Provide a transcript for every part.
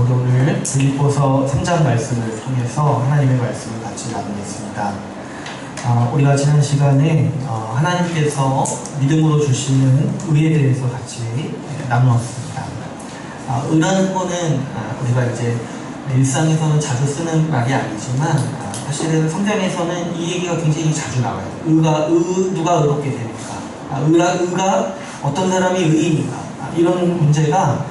우리 오늘 빌립보서 3장 말씀을 통해서 하나님의 말씀을 같이 나누겠습니다. 우리가 지난 시간에 하나님께서 믿음으로 주시는 의에 대해서 같이 나누었습니다. 의라는 거는 우리가 이제 일상에서는 자주 쓰는 말이 아니지만 사실은 성경에서는 이 얘기가 굉장히 자주 나와요. 누가 의롭게 되니까, 의가 어떤 사람이 의인인가, 이런 문제가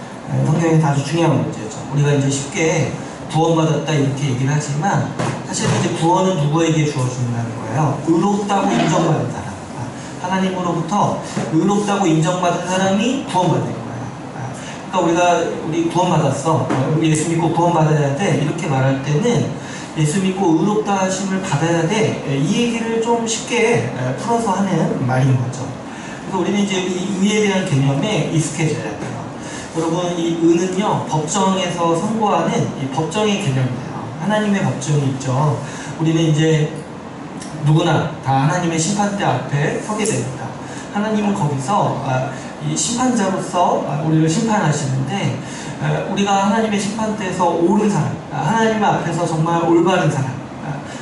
성경에서 아주 중요한 문제죠. 우리가 이제 쉽게 구원받았다 이렇게 얘기를 하지만 사실은 이제 구원은 누구에게 주어진다는 거예요. 의롭다고 인정받은 사람, 하나님으로부터 의롭다고 인정받은 사람이 구원받는 거예요. 그러니까 우리 구원받았어, 예수 믿고 구원받아야 돼, 이렇게 말할 때는 예수 믿고 의롭다 하심을 받아야 돼, 이 얘기를 좀 쉽게 풀어서 하는 말인 거죠. 그래서 우리는 이제 이 의에 대한 개념에 익숙해져야 돼요. 여러분, 이 의는요, 법정에서 선고하는 이 법정의 개념이에요. 하나님의 법정이 있죠. 우리는 이제 누구나 다 하나님의 심판대 앞에 서게 됩니다. 하나님은 거기서 이 심판자로서 우리를 심판하시는데, 우리가 하나님의 심판대에서 옳은 사람, 하나님 앞에서 정말 올바른 사람,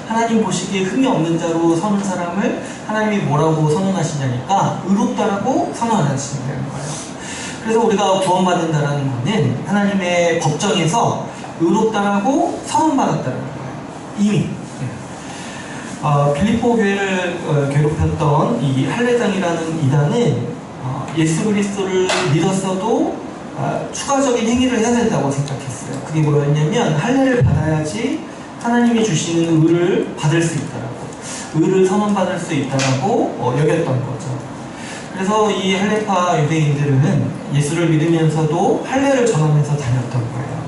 하나님 보시기에 흠이 없는 자로 서는 사람을 하나님이 뭐라고 선언하시냐니까 의롭다라고 선언하신다는 거예요. 그래서 우리가 구원받는다는 것은 하나님의 법정에서 의롭다라고 선언받았다는 거예요. 이미. 빌립보 교회를 괴롭혔던 이 할례당이라는 이단은 예수 그리스도를 믿었어도 추가적인 행위를 해야 된다고 생각했어요. 그게 뭐였냐면 할례를 받아야지 하나님이 주시는 의를 받을 수 있다라고, 의를 선언받을 수 있다라고 여겼던 거죠. 그래서 이 할례파 유대인들은 예수를 믿으면서도 할례를 전하면서 다녔던 거예요.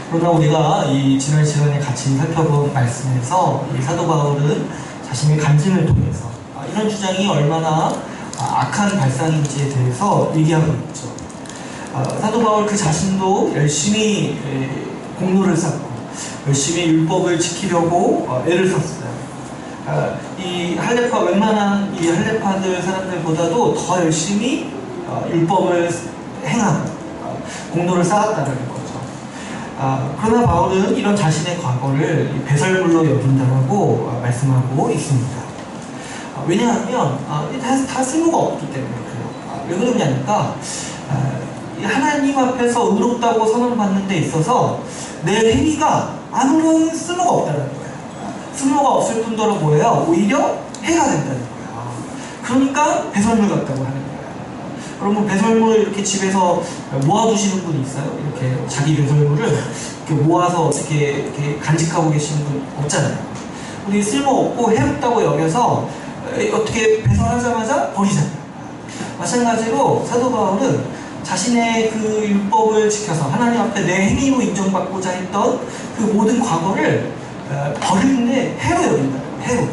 그러나 우리가 이 지난 시간에 같이 살펴본 말씀에서 이 사도 바울은 자신의 간증을 통해서 이런 주장이 얼마나 악한 발상인지에 대해서 얘기하고 있죠. 사도 바울 그 자신도 열심히 공로를 쌓고 열심히 율법을 지키려고 애를 썼어요. 이 할례파, 웬만한 이 할례파들 사람들보다도 더 열심히 율법을 행하고 공로를 쌓았다는 거죠. 그러나 바울은 이런 자신의 과거를 배설물로 여긴다고 말씀하고 있습니다. 왜냐하면 다 쓸모가 없기 때문에 그래요. 왜 그러냐니까 하나님 앞에서 의롭다고 선언받는 데 있어서 내 행위가 아무런 쓸모가 없다는 거예요. 쓸모가 없을 뿐더러 뭐예요? 오히려 해가 된다는 거예요. 그러니까 배설물 같다고 하는 거예요. 여러분, 배설물을 이렇게 집에서 모아두시는 분이 있어요? 이렇게 자기 배설물을 이렇게 모아서 이렇게 간직하고 계시는 분 없잖아요. 우리 쓸모없고 해롭다고 여겨서 어떻게 배설하자마자 버리잖아요. 마찬가지로 사도 바울은 자신의 그 율법을 지켜서 하나님 앞에 내 행위로 인정받고자 했던 그 모든 과거를 버리는데 해로 여긴다. 해로.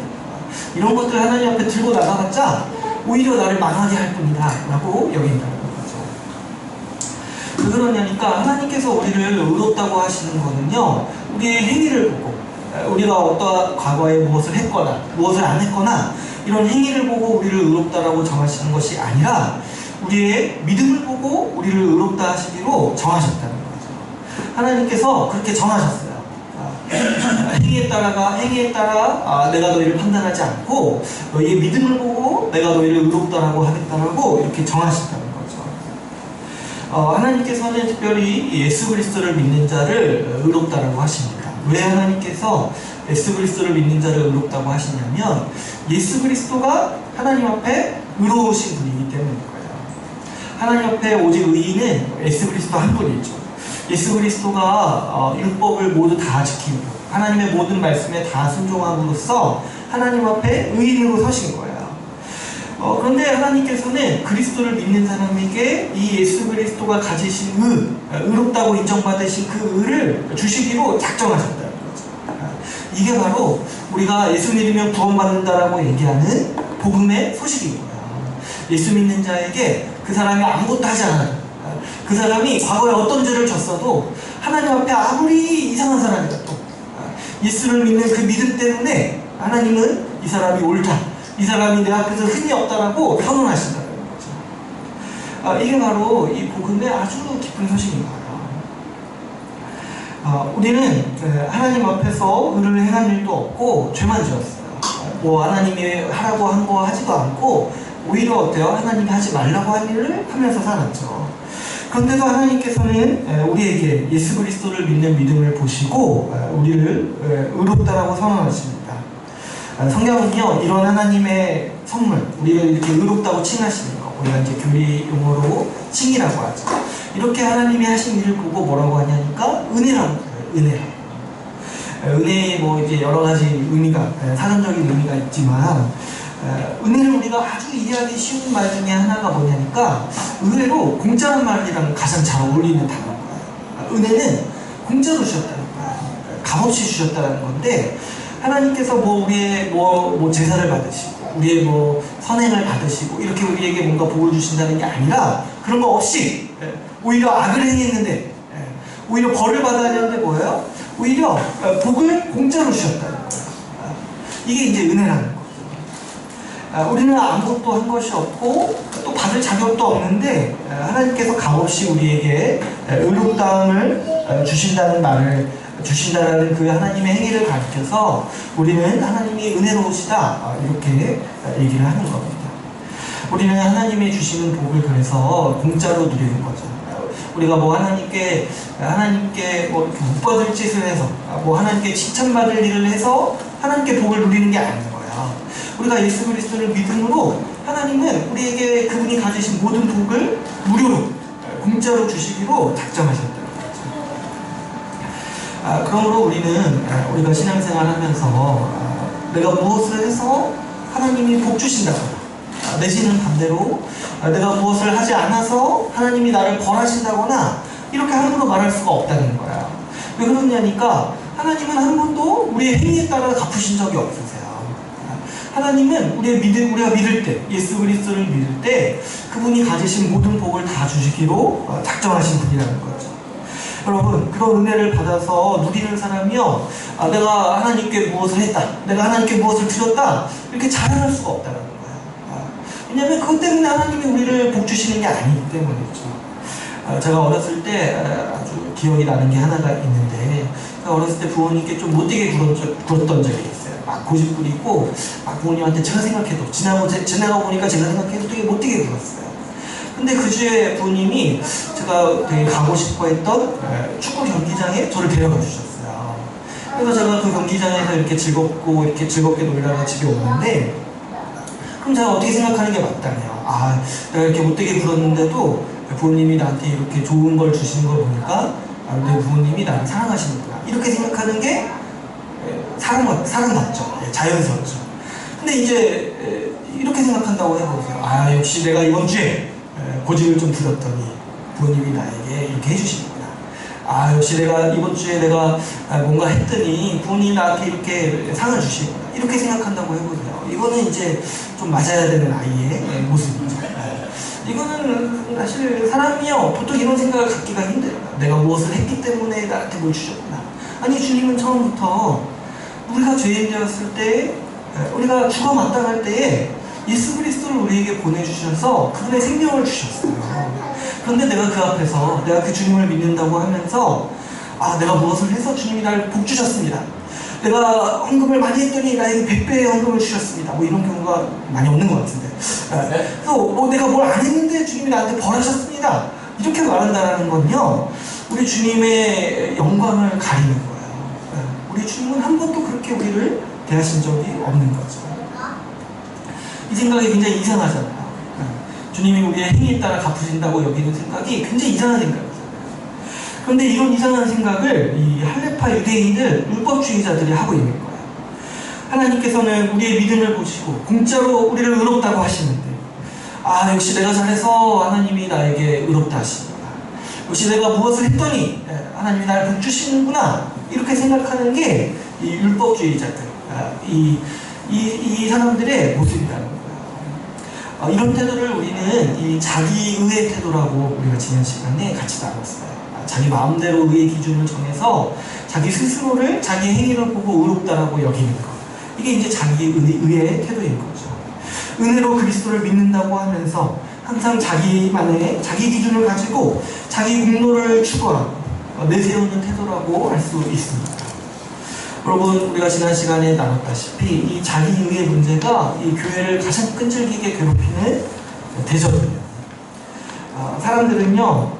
이런 것들 하나님 앞에 들고 나가봤자 오히려 나를 망하게 할 뿐이다 라고 여긴다는 거죠. 왜 그러냐니까 하나님께서 우리를 의롭다고 하시는 거는요, 우리의 행위를 보고, 우리가 어떠한 과거에 무엇을 했거나 무엇을 안 했거나 이런 행위를 보고 우리를 의롭다라고 정하시는 것이 아니라 우리의 믿음을 보고 우리를 의롭다 하시기로 정하셨다는 거죠. 하나님께서 그렇게 정하셨어요. 행위에 따라 내가 너희를 판단하지 않고 너희의 믿음을 보고 내가 너희를 의롭다라고 하겠다라고 이렇게 정하신다는 거죠. 하나님께서는 특별히 예수 그리스도를 믿는 자를 의롭다라고 하십니다. 왜 하나님께서 예수 그리스도를 믿는 자를 의롭다고 하시냐면 예수 그리스도가 하나님 앞에 의로우신 분이기 때문인 거예요. 하나님 앞에 오직 의인은 예수 그리스도 한 분이죠. 예수 그리스도가 율법을 모두 다 지키고 하나님의 모든 말씀에 다 순종함으로써 하나님 앞에 의인으로 서신 거예요. 그런데 하나님께서는 그리스도를 믿는 사람에게 이 예수 그리스도가 가지신 의롭다고 인정받으신 그 의를 주시기로 작정하셨다는 거죠. 이게 바로 우리가 예수 믿으면 구원받는다라고 얘기하는 복음의 소식인 거예요. 예수 믿는 자에게 그 사람이 아무것도 하지 않아요. 그 사람이 과거에 어떤 죄를 졌어도 하나님 앞에 아무리 이상한 사람이라도 예수를 믿는 그 믿음 때문에 하나님은 이 사람이 옳다, 이 사람이 내 앞에서 흠이 없다라고 선언하신다는 거죠. 이게 바로 이 복음의 아주 깊은 소식인 거예요. 우리는 하나님 앞에서 의를 행한 일도 없고 죄만 지었어요. 뭐 하나님이 하라고 한 거 하지도 않고 오히려 어때요? 하나님이 하지 말라고 한 일을 하면서 살았죠. 그런데도 하나님께서는 우리에게 예수 그리스도를 믿는 믿음을 보시고 우리를 의롭다라고 선언하십니다. 성경은요, 이런 하나님의 선물, 우리를 이렇게 의롭다고 칭하시는 거, 우리가 이제 교리 용어로 칭이라고 하죠. 이렇게 하나님이 하신 일을 보고 뭐라고 하냐니까 은혜라고 해요. 은혜라고. 은혜에 뭐 이제 여러 가지 의미가, 사전적인 의미가 있지만, 은혜를 우리가 아주 이해하기 쉬운 말 중에 하나가 뭐냐니까, 의외로 공짜란 말이랑 가장 잘 어울리는 단어인 거예요. 은혜는 공짜로 주셨다는 거예요. 값없이 주셨다는 건데, 하나님께서 뭐 우리의 뭐 제사를 받으시고, 우리의 뭐 선행을 받으시고, 이렇게 우리에게 뭔가 복을 주신다는 게 아니라, 그런 거 없이, 오히려 악을 행했는데, 오히려 벌을 받아야 되는데 뭐예요? 오히려 복을 공짜로 주셨다는 거예요. 이게 이제 은혜라는 거죠. 우리는 아무것도 한 것이 없고 또 받을 자격도 없는데 하나님께서 값없이 우리에게 의롭다함을 주신다는 그 하나님의 행위를 가르쳐서 우리는 하나님이 은혜로우시다 이렇게 얘기를 하는 겁니다. 우리는 하나님이 주시는 복을 그래서 공짜로 누리는 거죠. 우리가 뭐 하나님께 뭐 못 받을 짓을 해서 뭐 하나님께 칭찬받을 일을 해서 하나님께 복을 누리는 게 아닌 거야. 우리가 예수 그리스도를 믿음으로 하나님은 우리에게 그분이 가지신 모든 복을 무료로 공짜로 주시기로 작정하셨다는 거죠. 그러므로 우리가 신앙생활하면서 내가 무엇을 해서 하나님이 복 주신다거나 내지는 반대로 내가 무엇을 하지 않아서 하나님이 나를 벌하신다거나 이렇게 함부로 말할 수가 없다는 거야. 왜 그러냐니까 하나님은 한 번도 우리의 행위에 따라 갚으신 적이 없으세요. 하나님은 우리가 믿을 때, 예수 그리스도를 믿을 때 그분이 가지신 모든 복을 다 주시기로 작정하신 분이라는 거죠. 여러분, 그런 은혜를 받아서 누리는 사람이요, 내가 하나님께 무엇을 했다, 내가 하나님께 무엇을 드렸다 이렇게 자랑할 수가 없다는 거예요. 왜냐하면 그것 때문에 하나님이 우리를 복 주시는 게 아니기 때문이죠. 제가 어렸을 때 아주 기억이 나는 게 하나가 있는데, 제가 어렸을 때 부모님께 좀 못되게 굴었던 적이 있어요. 막 고집 부리고 막 부모님한테 제가 생각해도 지나가 보니까 제가 생각해도 되게 못되게 굴었어요. 근데 그 주에 부모님이 제가 되게 가고 싶어 했던 축구 경기장에 저를 데려가 주셨어요. 그래서 제가 그 경기장에서 이렇게 즐겁게 놀다가 집에 오는데, 그럼 제가 어떻게 생각하는 게 맞다며, 내가 이렇게 못되게 굴었는데도 부모님이 나한테 이렇게 좋은 걸 주시는 걸 보니까 내 부모님이 나를 사랑하시는구나 이렇게 생각하는 게 사랑받죠. 자연스럽죠. 근데 이제 이렇게 생각한다고 해보세요. 역시 내가 이번 주에 고집을 좀 부렸더니 부모님이 나에게 이렇게 해주시는구나. 역시 내가 이번 주에 내가 뭔가 했더니 부모님이 나한테 이렇게 상을 주시는구나 이렇게 생각한다고 해보세요. 이거는 이제 좀 맞아야 되는 아이의 모습이죠. 이거는 사실 사람이요, 보통 이런 생각을 갖기가 힘들어요. 내가 무엇을 했기 때문에 나한테 뭘 주셨구나. 아니, 주님은 처음부터 우리가 죄인 되었을 때, 우리가 죽어 마땅할 때에 예수 그리스도를 우리에게 보내주셔서 그분의 생명을 주셨어요. 그런데 내가 그 앞에서 내가 그 주님을 믿는다고 하면서 내가 무엇을 해서 주님이 나를 복 주셨습니다. 내가 헌금을 많이 했더니 나에게 100배의 헌금을 주셨습니다. 뭐 이런 경우가 많이 없는 것 같은데. 그래서 내가 뭘 안 했는데 주님이 나한테 벌하셨습니다. 이렇게 말한다는 건요, 우리 주님의 영광을 가리는 거예요. 우리 주님은 한 번도 그렇게 우리를 대하신 적이 없는 거죠. 이 생각이 굉장히 이상하잖아요. 주님이 우리의 행위에 따라 갚으신다고 여기는 생각이 굉장히 이상한 생각이잖아요. 그런데 이런 이상한 생각을 이 할레파 유대인들, 율법주의자들이 하고 있는 거예요. 하나님께서는 우리의 믿음을 보시고 공짜로 우리를 의롭다고 하시는데, 역시 내가 잘해서 하나님이 나에게 의롭다 하시는구나. 역시 내가 무엇을 했더니 하나님이 나를 복 주시는구나. 이렇게 생각하는 게 이 율법주의자들, 이 사람들의 모습이라는 거예요. 이런 태도를 우리는 이 자기의의 태도라고 우리가 지난 시간에 같이 나눴어요. 자기 마음대로 의의 기준을 정해서 자기 스스로를, 자기 행위를 보고 의롭다라고 여기는 것. 이게 이제 자기의의 태도인 거죠. 은혜로 그리스도를 믿는다고 하면서 항상 자기만의 자기 기준을 가지고 자기 공로를 추구하고 내세우는 태도라고 할 수 있습니다. 여러분, 우리가 지난 시간에 나눴다시피 이 자기의의 문제가 이 교회를 가장 끈질기게 괴롭히는 대적이에요. 사람들은요,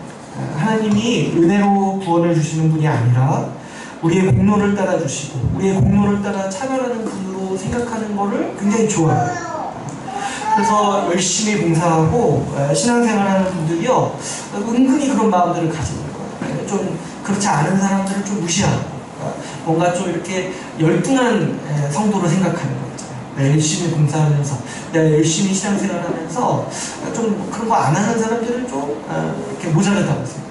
하나님이 은혜로 구원을 주시는 분이 아니라 우리의 공로를 따라 주시고 우리의 공로를 따라 차별하는 분으로 생각하는 것을 굉장히 좋아해요. 그래서 열심히 봉사하고 신앙생활하는 분들이요, 은근히 그런 마음들을 가지는 거예요. 좀 그렇지 않은 사람들을 좀 무시하고 뭔가 좀 이렇게 열등한 성도로 생각하는 거 있잖아요. 내가 열심히 봉사하면서, 내가 열심히 신앙생활하면서 좀 그런 거 안 하는 사람들은 좀 이렇게 모자라다고 생각해요.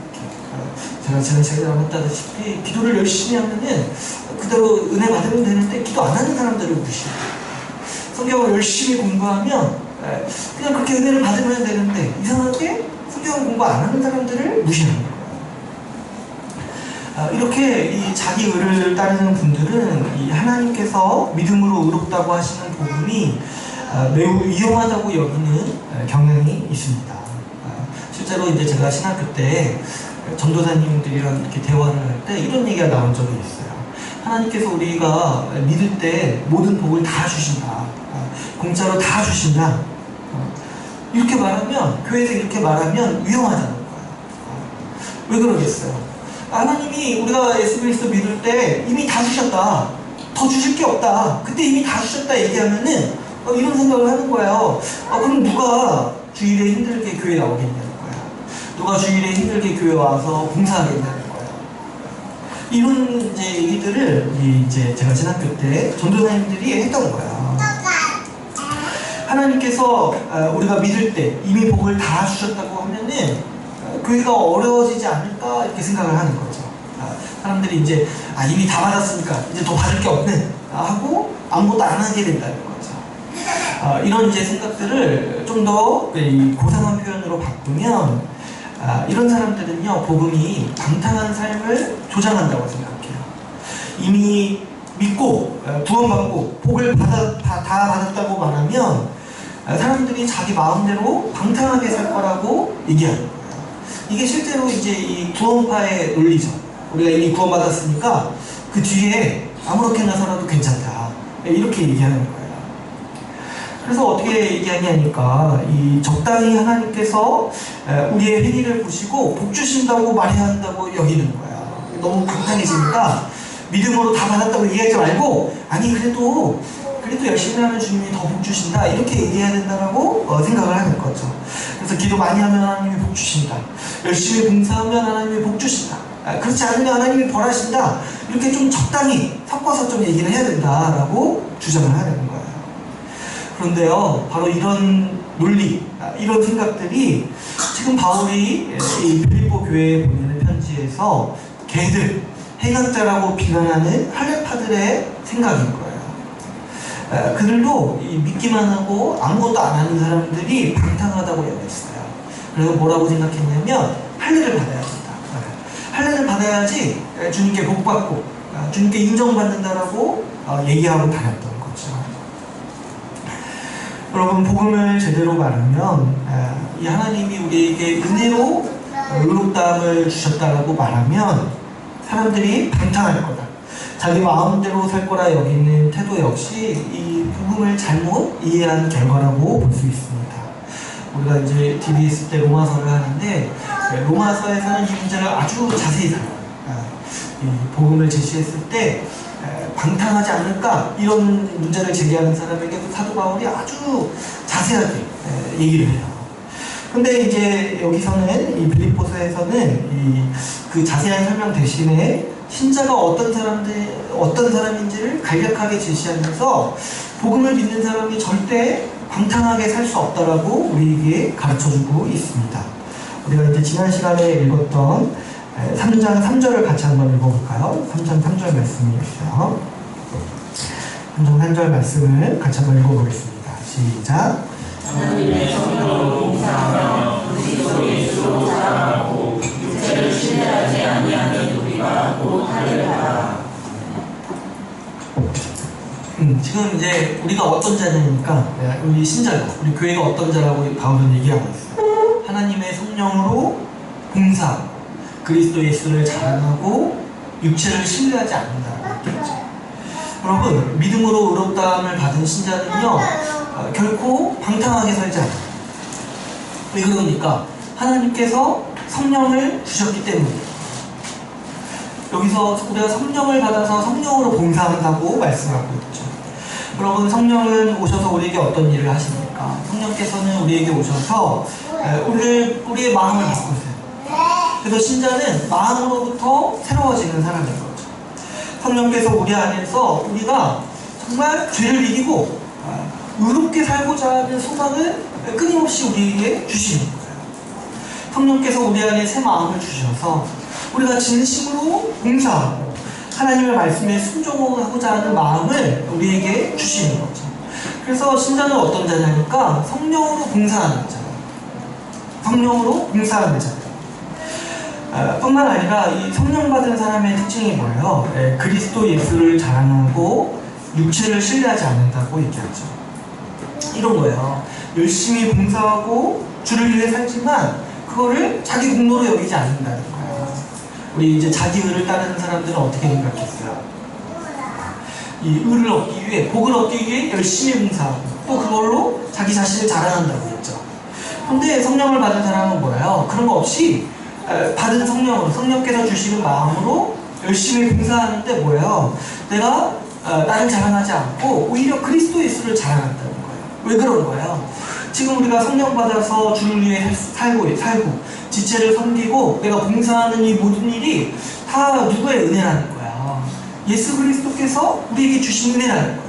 제가 지난 시간에 나눴다시피 기도를 열심히 하면은 그대로 은혜 받으면 되는데 기도 안 하는 사람들을 무시해요. 성경을 열심히 공부하면 그냥 그렇게 은혜를 받으면 되는데 이상하게 성경 공부 안 하는 사람들을 무시하는 거예요. 이렇게 이 자기 의를 따르는 분들은 이 하나님께서 믿음으로 의롭다고 하시는 복음이 매우 위험하다고 여기는 경향이 있습니다. 실제로 이제 제가 신학교 때 전도사님들이랑 이렇게 대화를 할 때 이런 얘기가 나온 적이 있어요. 하나님께서 우리가 믿을 때 모든 복을 다 주신다. 공짜로 다 주신다. 이렇게 말하면, 교회에서 이렇게 말하면 위험하다는 거예요. 왜 그러겠어요? 하나님이 우리가 예수 그리스도 믿을 때 이미 다 주셨다. 더 주실 게 없다. 그때 이미 다 주셨다 얘기하면은 이런 생각을 하는 거예요. 그럼 누가 주일에 힘들게 교회 나오겠냐는 거야. 누가 주일에 힘들게 교회 와서 봉사하겠냐는 거야. 이런 이제 얘기들을 이제 제가 신학교 때 전도사님들이 했던 거야. 하나님께서 우리가 믿을 때 이미 복을 다 주셨다고 하면은 교회가 어려워지지 않을까 이렇게 생각을 하는 거죠. 사람들이 이제 이미 다 받았으니까 이제 더 받을 게 없네 하고 아무것도 안 하게 된다는 거죠. 이런 이제 생각들을 좀 더 고상한 표현으로 바꾸면 이런 사람들은요, 복음이 방탕한 삶을 조장한다고 생각해요. 이미 믿고 구원받고 복을 다 받았다고 말하면 사람들이 자기 마음대로 방탕하게 살 거라고 얘기하는 거예요. 이게 실제로 이제 이 구원파의 논리죠. 우리가 이미 구원받았으니까 그 뒤에 아무렇게나 살아도 괜찮다. 이렇게 얘기하는 거예요. 그래서 어떻게 얘기하냐니까 이 적당히 하나님께서 우리의 행위를 보시고 복 주신다고 말해야 한다고 여기는 거야. 너무 방탕해지니까 믿음으로 다 받았다고 얘기하지 말고 아니 그래도 열심히 하면 주님이 더 복 주신다 이렇게 얘기해야 된다라고 생각을 하는 거죠. 그래서 기도 많이 하면 하나님이 복 주신다. 열심히 봉사하면 하나님이 복 주신다. 그렇지 않으면 하나님이 벌하신다. 이렇게 좀 적당히 섞어서 좀 얘기를 해야 된다라고 주장을 하는 거예요. 그런데요, 바로 이런 논리, 이런 생각들이 지금 바울이 이 빌립보 교회에 보내는 편지에서 걔들, 행악자라고 비난하는 할례파들의 생각인 거예요. 그들도 믿기만 하고 아무것도 안 하는 사람들이 방탕하다고 여겼어요. 그래서 뭐라고 생각했냐면 할례를 받아야 된다. 할례를 받아야지 주님께 복받고 주님께 인정받는다라고 얘기하고 다녔던 거죠. 여러분, 복음을 제대로 말하면 이 하나님이 우리에게 은혜로 의롭다함을 주셨다라고 말하면 사람들이 방탕할 거다. 자기 마음대로 살 거라 여기는 태도 역시 이 복음을 잘못 이해한 결과라고 볼 수 있습니다. 우리가 이제 DBS 때 로마서를 하는데 로마서에서는 이 문제를 아주 자세히 다뤄요. 이 복음을 제시했을 때 방탕하지 않을까 이런 문제를 제기하는 사람에게도 사도 바울이 아주 자세하게 얘기를 해요. 근데 이제 여기서는 이 빌립보서에서는 그 자세한 설명 대신에 신자가 어떤 사람인지를 간략하게 제시하면서 복음을 믿는 사람이 절대 방탕하게 살 수 없다라고 우리에게 가르쳐주고 있습니다. 우리가 이제 지난 시간에 읽었던 3장 3절을 같이 한번 읽어볼까요? 3장 3절 말씀이었어요. 3장 3절 말씀을 같이 한번 읽어보겠습니다. 시작. 하나님의 성령으로 봉사하며 그리스도 예수로 살아가고 육체를 신뢰하지 아니하는 우리가 곧 할례하라. 지금 이제 우리가 어떤 자냐니까 우리 신자가 우리 교회가 어떤 자라고 바울은 얘기하고 있어요. 하나님의 성령으로 봉사하고 그리스도 예수를 자랑하고 육체를 신뢰하지 않는다고 했죠. 여러분, 믿음으로 의롭다함을 받은 신자는요, 결코 방탕하게 살지 않아요. 왜 그러니까? 하나님께서 성령을 주셨기 때문이에요. 여기서 우리가 성령을 받아서 성령으로 봉사한다고 말씀하고 있죠. 여러분, 성령은 오셔서 우리에게 어떤 일을 하십니까? 성령께서는 우리에게 오셔서 우리의 마음을 바꾸세요. 그래서 신자는 마음으로부터 새로워지는 사람인 거죠. 성령께서 우리 안에서 우리가 정말 죄를 이기고 의롭게 살고자 하는 소망을 끊임없이 우리에게 주시는 거예요. 성령께서 우리 안에 새 마음을 주셔서 우리가 진심으로 봉사하고 하나님의 말씀에 순종하고자 하는 마음을 우리에게 주시는 거죠. 그래서 신자는 어떤 자냐니까 성령으로 봉사하는 자예요. 성령으로 봉사하는 자예요. 뿐만 아니라 이 성령 받은 사람의 특징이 뭐예요? 그리스도 예수를 자랑하고 육체를 신뢰하지 않는다고 얘기하죠. 이런 거예요. 열심히 봉사하고 주를 위해 살지만 그거를 자기 공로로 여기지 않는다는 거예요. 우리 이제 자기 의를 따르는 사람들은 어떻게 생각했어요? 이 의를 얻기 위해, 복을 얻기 위해 열심히 봉사하고 또 그걸로 자기 자신을 자랑한다고 했죠. 근데 성령을 받은 사람은 뭐예요? 그런 거 없이 받은 성령으로, 성령께서 주시는 마음으로 열심히 봉사하는데 뭐예요? 내가 나를 자랑하지 않고 오히려 그리스도 예수를 자랑한다는 거예요. 왜 그런 거예요? 지금 우리가 성령 받아서 주를 위해 살고 지체를 섬기고 내가 봉사하는 이 모든 일이 다 누구의 은혜라는 거야? 예수 그리스도께서 우리에게 주신 은혜라는 거예요.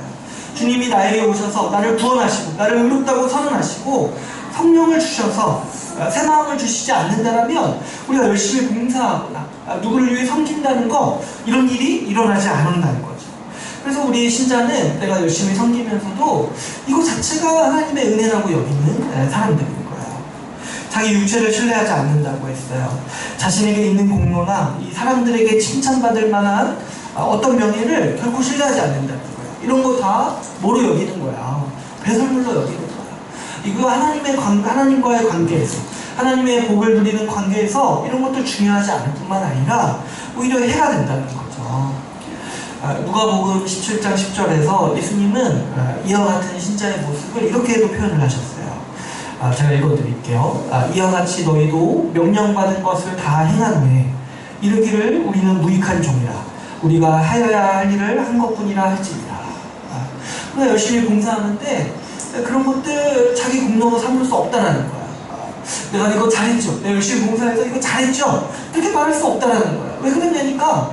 주님이 나에게 오셔서 나를 구원하시고 나를 의롭다고 선언하시고 성령을 주셔서 새 마음을 주시지 않는다면 우리가 열심히 봉사하거나 누구를 위해 섬긴다는 거, 이런 일이 일어나지 않는다는 거죠. 그래서 우리의 신자는 내가 열심히 섬기면서도 이거 자체가 하나님의 은혜라고 여기는 사람들인 거예요. 자기 육체를 신뢰하지 않는다고 했어요. 자신에게 있는 공로나 이 사람들에게 칭찬받을 만한 어떤 명예를 결코 신뢰하지 않는다는 거예요. 이런 거 다 뭐로 여기는 거야? 배설물로 여기는 거야. 이거 하나님과의 관계에서, 하나님의 복을 누리는 관계에서 이런 것도 중요하지 않을 뿐만 아니라 오히려 해가 된다는 거죠. 누가복음 17장 10절에서 예수님은 이와 같은 신자의 모습을 이렇게도 표현을 하셨어요. 제가 읽어드릴게요. 이와 같이 너희도 명령받은 것을 다 행한 후에 이르기를 우리는 무익한 종이라 우리가 하여야 할 일을 한 것뿐이라 할지니라. 우리가 열심히 봉사하는데 그런 것들 자기 공로로 삼을 수 없다는 거야. 내가 이거 잘했죠. 내가 열심히 봉사해서 이거 잘했죠. 이렇게 말할 수 없다는 거야. 왜 그러냐니까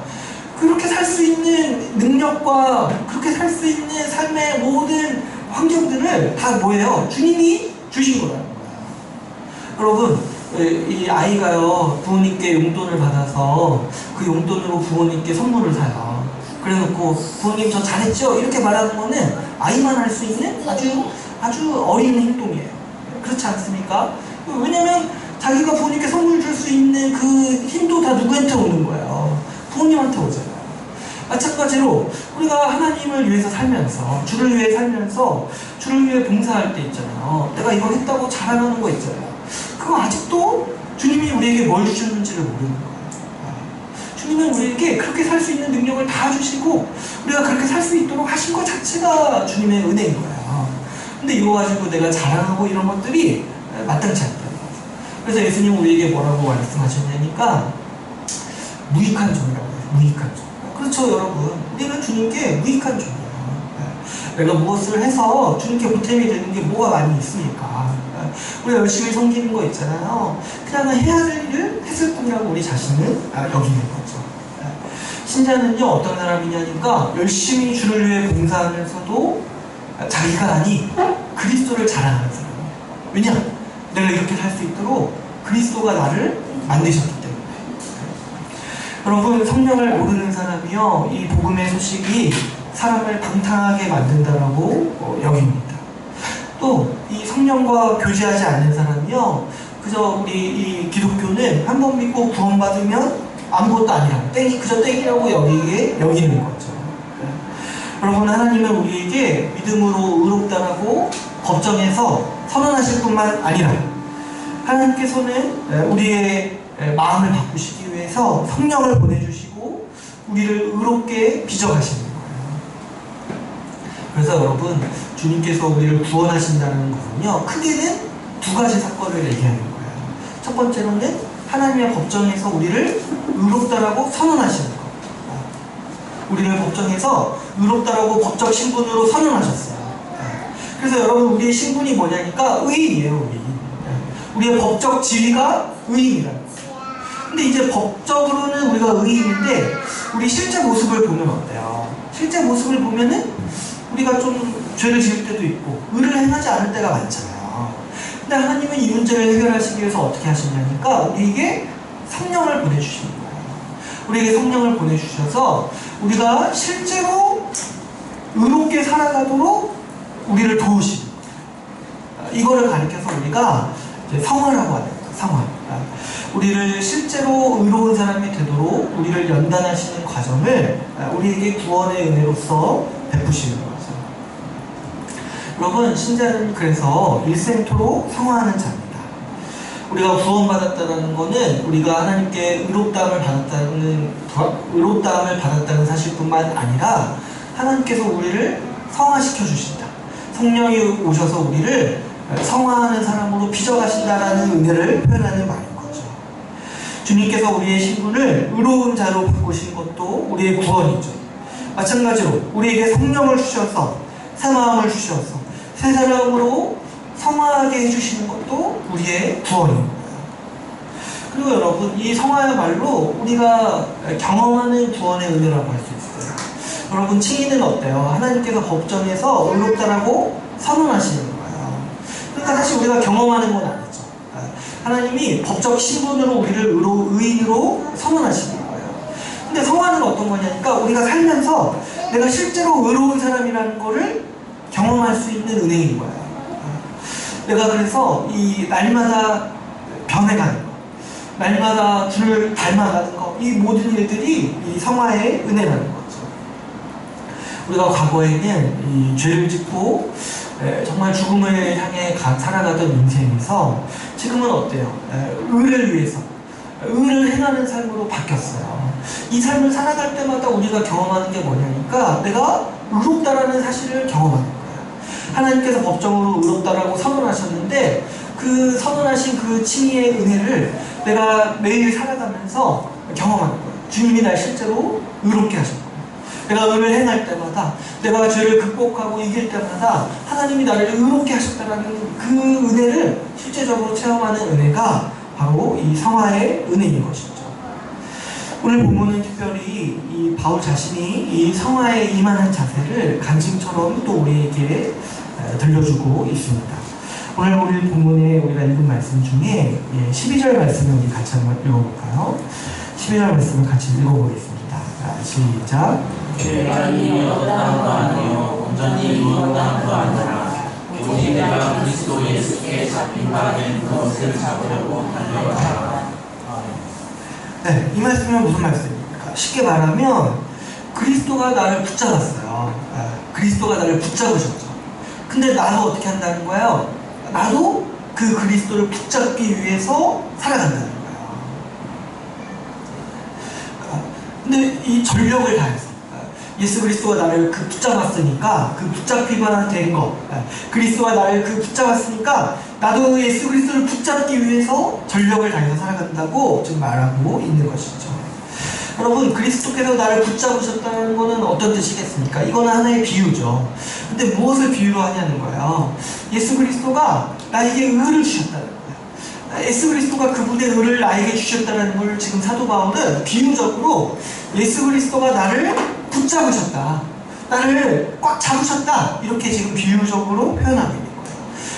그렇게 살 수 있는 능력과 그렇게 살 수 있는 삶의 모든 환경들을 다 뭐예요? 주님이 주신 거라는 거야. 여러분, 이 아이가요 부모님께 용돈을 받아서 그 용돈으로 부모님께 선물을 사요. 그래놓고 부모님 저 잘했죠? 이렇게 말하는 거는 아이만 할 수 있는 아주 어린 행동이에요. 그렇지 않습니까? 왜냐면 자기가 부모님께 선물 줄 수 있는 그 힘도 다 누구한테 오는 거예요? 부모님한테 오잖아요. 마찬가지로 우리가 하나님을 위해서 살면서, 주를 위해 살면서 주를 위해 봉사할 때 있잖아요. 내가 이거 했다고 자랑하는 거 있잖아요. 그거 아직도 주님이 우리에게 뭘 주셨는지를 모르는 거예요. 주님은 우리에게 그렇게 살 수 있는 능력을 다 주시고 우리가 그렇게 살 수 있도록 하신 것 자체가 주님의 은혜인 거예요. 근데 이거 가지고 내가 자랑하고 이런 것들이 마땅치 않다는 거죠. 그래서 예수님은 우리에게 뭐라고 말씀하셨냐니까 무익한 종이라고 해요. 무익한 종. 그렇죠, 여러분. 우리는 주님께 무익한 종이에요. 내가 무엇을 해서 주님께 보탬이 되는 게 뭐가 많이 있습니까? 우리가 열심히 섬기는 거 있잖아요. 그냥 해야 될 일을 했을 뿐이라고 우리 자신은 여기는 거죠. 신자는요, 어떤 사람이냐니까 열심히 주를 위해 봉사하면서도 자기가 아니 그리스도를 자랑하는 사람이에요. 왜냐? 내가 이렇게 살 수 있도록 그리스도가 나를 만드셨기 때문에. 여러분, 성령을 모르는 사람이요, 이 복음의 소식이 사람을 방탕하게 만든다라고 여깁니다. 또 이 성령과 교제하지 않는 사람이요, 그저 우리 이 기독교는 한 번 믿고 구원받으면 아무것도 아니라고, 그저 땡이라고 여기는 거죠. 여러분, 하나님은 우리에게 믿음으로 의롭다라고 법정에서 선언하실 뿐만 아니라 하나님께서는 우리의 마음을 바꾸시기 위해서 성령을 보내주시고 우리를 의롭게 빚어가시는 거예요. 그래서 여러분, 주님께서 우리를 구원하신다는 것은요, 크게는 두 가지 사건을 얘기하는 거예요. 첫 번째로는 하나님의 법정에서 우리를 의롭다라고 선언하시는 것. 우리를 법정에서 의롭다라고 법적 신분으로 선언하셨어요. 그래서 여러분, 우리의 신분이 뭐냐니까 의인이에요, 의인. 우리의 법적 지위가 의인이라는 거예요. 근데 이제 법적으로는 우리가 의인인데 우리 실제 모습을 보면 어때요? 실제 모습을 보면은 우리가 좀 죄를 지을 때도 있고 의를 행하지 않을 때가 많잖아요. 근데 하나님은 이 문제를 해결하시기 위해서 어떻게 하시냐니까 우리에게 성령을 보내주시는 거예요. 우리에게 성령을 보내주셔서 우리가 실제로 의롭게 살아가도록 우리를 도우시는 거예요. 이거를 가리켜서 우리가 이제 성화라고 하는 거예요. 성화. 우리를 실제로 의로운 사람이 되도록 우리를 연단하시는 과정을 우리에게 구원의 은혜로서 베푸시는 거죠. 여러분, 신자는 그래서 일생토록 성화하는 자입니다. 우리가 구원받았다는 것은 우리가 하나님께 의롭다함을 받았다는 사실뿐만 아니라 하나님께서 우리를 성화시켜 주신다. 성령이 오셔서 우리를 성화하는 사람으로 빚어가신다라는 은혜를 표현하는 말인 거죠. 주님께서 우리의 신분을 의로운 자로 바꾸신 것도 우리의 구원이죠. 마찬가지로 우리에게 성령을 주셔서 새 마음을 주셔서 새 사람으로 성화하게 해주시는 것도 우리의 구원입니다. 그리고 여러분, 이 성화야말로 우리가 경험하는 구원의 은혜라고 할 수 있어요. 여러분, 칭의는 어때요? 하나님께서 법정에서 의롭다라고 선언하시는 거예요. 그러니까 사실 우리가 경험하는 건 아니죠. 하나님이 법적 신분으로 우리를 의인으로 선언하시는 거예요. 근데 성화는 어떤 거냐니까 우리가 살면서 내가 실제로 의로운 사람이라는 거를 경험할 수 있는 은혜인 거예요. 내가 그래서 이 날마다 변해가는 거, 날마다 주를 닮아가는 거, 이 모든 일들이 이 성화의 은혜라는 거죠. 우리가 과거에는 이 죄를 짓고 정말 죽음을 향해 살아가던 인생에서 지금은 어때요? 의를 위해서 의를 행하는 삶으로 바뀌었어요. 이 삶을 살아갈 때마다 우리가 경험하는 게 뭐냐니까 내가 의롭다라는 사실을 경험하는 거예요. 하나님께서 법정으로 의롭다라고 선언하셨는데 그 선언하신 그 칭의의 은혜를 내가 매일 살아가면서 경험하는 거예요. 주님이 날 실제로 의롭게 하셨고, 내가 의를 행할 때마다, 내가 죄를 극복하고 이길 때마다 하나님이 나를 의롭게 하셨다는 그 은혜를 실제적으로 체험하는 은혜가 바로 이 성화의 은혜인 것이죠. 오늘 본문은 특별히 이 바울 자신이 이 성화에 임하는 자세를 간증처럼 또 우리에게 들려주고 있습니다. 오늘 우리 본문에 우리가 읽은 말씀 중에 12절 말씀을 우리 같이 한번 읽어볼까요? 12절 말씀을 같이 읽어보겠습니다. 시작. 내가 이미 어떠함도 아니요 온전히 이루었다함도 아니라 오직 내가 그리스도 예수께 잡힌 바는 그것을 잡으려고 달려가라. 네, 이 말씀은 무슨 말씀입니까? 쉽게 말하면 그리스도가 나를 붙잡았어요. 그리스도가 나를 붙잡으셨죠. 근데 나도 어떻게 한다는 거예요? 나도 그 그리스도를 붙잡기 위해서 살아간다는 거예요. 근데 이 전력을 다해서 예수 그리스도가 나를 그 붙잡았으니까 그 붙잡히만 된 거, 그리스도가 나를 그 붙잡았으니까 나도 예수 그리스도를 붙잡기 위해서 전력을 다해서 살아간다고 지금 말하고 있는 것이죠. 여러분, 그리스도께서 나를 붙잡으셨다는 것은 어떤 뜻이겠습니까? 이거는 하나의 비유죠. 근데 무엇을 비유로 하냐는 거예요. 예수 그리스도가 나에게 의를 주셨다는 거예요. 예수 그리스도가 그분의 의를 나에게 주셨다는 걸 지금 사도 바울은 비유적으로 예수 그리스도가 나를 붙잡으셨다, 나를 꽉 잡으셨다, 이렇게 지금 비유적으로 표현하고 있는 거예요.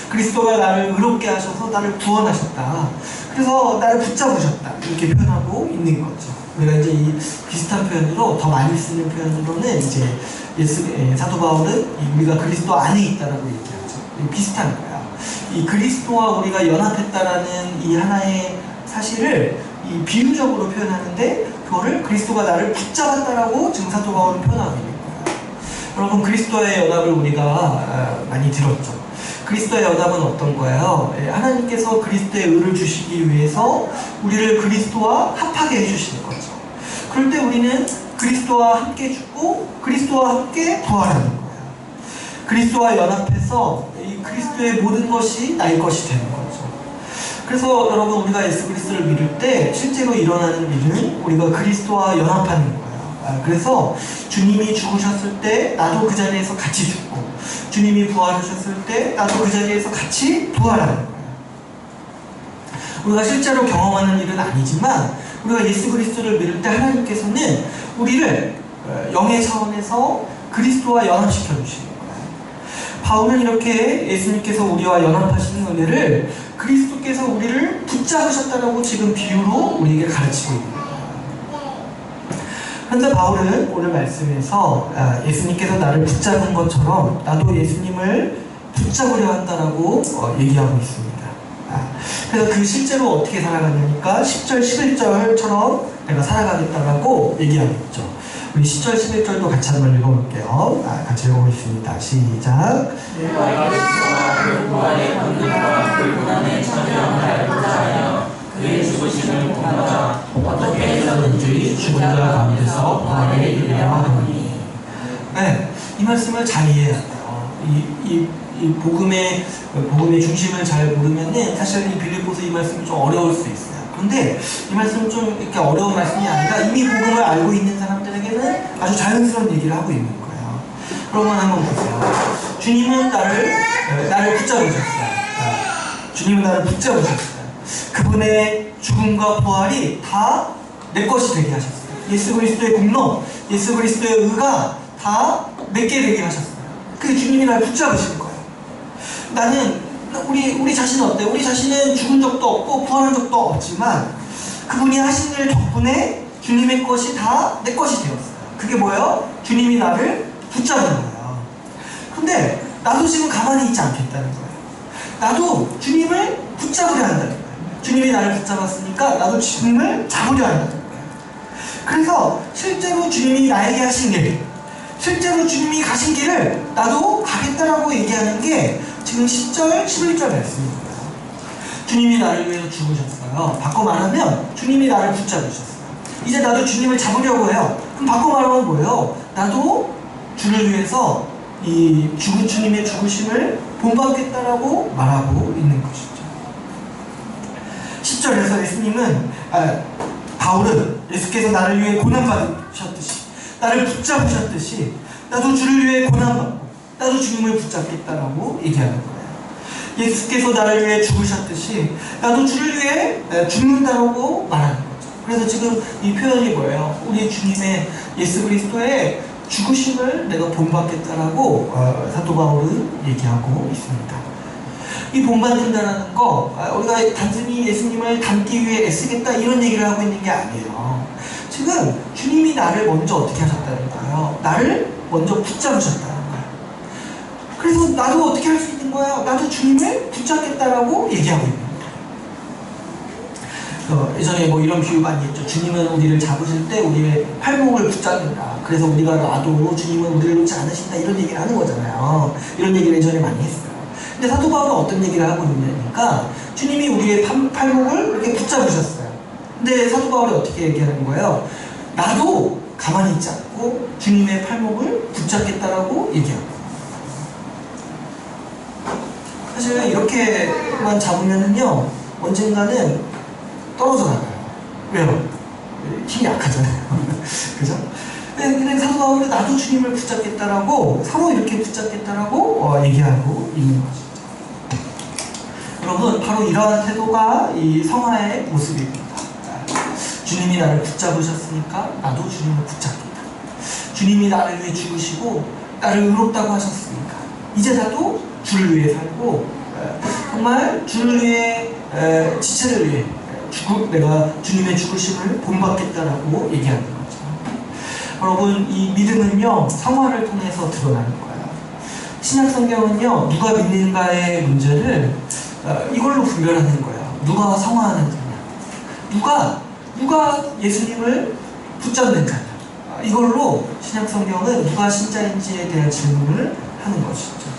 그리스도가 나를 의롭게 하셔서 나를 구원하셨다, 그래서 나를 붙잡으셨다, 이렇게 표현하고 있는 거죠. 우리가 이제 이 비슷한 표현으로 더 많이 쓰는 표현으로는 이제 사도 바울은 우리가 그리스도 안에 있다라고 얘기하죠. 비슷한 거예요. 이 그리스도와 우리가 연합했다라는 이 하나의 사실을 이 비유적으로 표현하는데 그거를 그리스도가 나를 붙잡았다라고 지금 사도 바울은 표현하고 있는 거예요. 여러분, 그리스도의 연합을 우리가 많이 들었죠. 그리스도의 연합은 어떤 거예요? 하나님께서 그리스도의 의를 주시기 위해서 우리를 그리스도와 합하게 해주시는 거죠. 그럴 때 우리는 그리스도와 함께 죽고 그리스도와 함께 부활하는 거예요. 그리스도와 연합해서 이 그리스도의 모든 것이 나의 것이 되는 거죠. 그래서 여러분, 우리가 예수 그리스도를 믿을 때 실제로 일어나는 일은 우리가 그리스도와 연합하는 거예요. 그래서 주님이 죽으셨을 때 나도 그 자리에서 같이 죽고, 주님이 부활하셨을 때 나도 그 자리에서 같이 부활하는 거예요. 우리가 실제로 경험하는 일은 아니지만 우리가 예수 그리스도를 믿을 때 하나님께서는 우리를 영의 차원에서 그리스도와 연합시켜 주시는 거예요. 바울은 이렇게 예수님께서 우리와 연합하시는 은혜를 그리스도께서 우리를 붙잡으셨다라고 지금 비유로 우리에게 가르치고 있는 거예요. 현재 바울은 오늘 말씀에서 예수님께서 나를 붙잡은 것처럼 나도 예수님을 붙잡으려 한다라고 얘기하고 있습니다. 그래서 그 실제로 어떻게 살아가냐니까 10절, 11절처럼 내가 살아가겠다라고 얘기하고 있죠. 우리 10절, 11절도 같이 한번 읽어볼게요. 같이 읽어보겠습니다. 시작. 그의 죽으심을 본받아 어떻게 해서든지 죽은 자 가운데서 부활에 이르려 하노니. 네, 이 말씀을 잘 이해해야 돼요. 이 복음의 중심을 잘 모르면은 사실 이 빌립보서 이 말씀이 좀 어려울 수 있어요. 그런데 이 말씀은 좀 이렇게 어려운 말씀이 아니라 이미 복음을 알고 있는 사람들에게는 아주 자연스러운 얘기를 하고 있는 거예요. 여러분 한번 보세요. 주님은 나를 붙잡으셨어요. 주님은 나를 붙잡으셨어요. 그분의 죽음과 부활이 다 내 것이 되게 하셨어요. 예수 그리스도의 공로, 예수 그리스도의 의가 다 내게 되게 하셨어요. 그 주님이 나를 붙잡으신 거예요. 나는 우리 자신은 어때요? 우리 자신은 죽은 적도 없고 부활한 적도 없지만 그분이 하신 일 덕분에 주님의 것이 다 내 것이 되었어요. 그게 뭐예요? 주님이 나를 붙잡은 거예요. 근데 나도 지금 가만히 있지 않겠다는 거예요. 나도 주님을 붙잡으려 한다는 거예요. 주님이 나를 붙잡았으니까 나도 주님을 잡으려 한다는 거예요. 그래서 실제로 주님이 나에게 하신 일, 실제로 주님이 가신 길을 나도 가겠다라고 얘기하는 게 지금 10절, 11절 말씀입니다. 주님이 나를 위해서 죽으셨어요. 바꿔 말하면 주님이 나를 붙잡으셨어요. 이제 나도 주님을 잡으려고 해요. 그럼 바꿔 말하면 뭐예요? 나도 주를 위해서 이 주님의 죽으심을 본받겠다라고 말하고 있는 것이죠. 10절에서 바울은 예수께서 나를 위해 고난받으셨듯이, 나를 붙잡으셨듯이 나도 주를 위해 고난받고 나도 주님을 붙잡겠다라고 얘기하는 거예요. 예수께서 나를 위해 죽으셨듯이 나도 주를 위해 죽는다라고 말하는 거죠. 그래서 지금 이 표현이 뭐예요? 우리 주님의 예수 그리스도의 죽으심을 내가 본받겠다라고 사도 바울은 얘기하고 있습니다. 이 본받는다라는 거, 우리가 단순히 예수님을 닮기 위해 애쓰겠다 이런 얘기를 하고 있는 게 아니에요. 지금 주님이 나를 먼저 어떻게 하셨다는 거예요? 나를 먼저 붙잡으셨다는 거예요. 그래서 나도 어떻게 할 수 있는 거예요? 나도 주님을 붙잡겠다라고 얘기하고 있는 거예요. 예전에 뭐 이런 비유 많이 했죠. 주님은 우리를 잡으실 때 우리의 팔목을 붙잡는다. 그래서 우리가 놔도 주님은 우리를 놓지 않으신다. 이런 얘기를 하는 거잖아요. 이런 얘기를 예전에 많이 했어요. 근데 사도 바울은 어떤 얘기를 하고 있냐니까 주님이 우리의 팔목을 이렇게 붙잡으셨어요. 근데 사도 바울이 어떻게 얘기하는 거예요? 나도 가만히 있지 않고 주님의 팔목을 붙잡겠다라고 얘기하고 있어요. 사실 이렇게만 잡으면은요 언젠가는 떨어져 나가요. 왜요? 힘이 약하잖아요. 그죠? 근데 사도 바울은 나도 주님을 붙잡겠다라고 서로 이렇게 붙잡겠다라고 얘기하고 있는 거죠. 여러분, 바로 이러한 태도가 이 성화의 모습입니다. 주님이 나를 붙잡으셨으니까 나도 주님을 붙잡겠다. 주님이 나를 위해 죽으시고 나를 의롭다고 하셨으니까 이제 나도 주를 위해 살고 정말 주를 위해 지체를 위해 내가 주님의 죽으심을 본받겠다라고 얘기하는 거죠. 여러분, 이 믿음은요 성화를 통해서 드러나는 거예요. 신약 성경은요 누가 믿는가의 문제를 이걸로 분별하는 거예요. 누가 성화하는 자냐, 누가 예수님을 붙잡는 자냐, 이걸로 신약 성경은 누가 신자인지에 대한 질문을 하는 것이죠.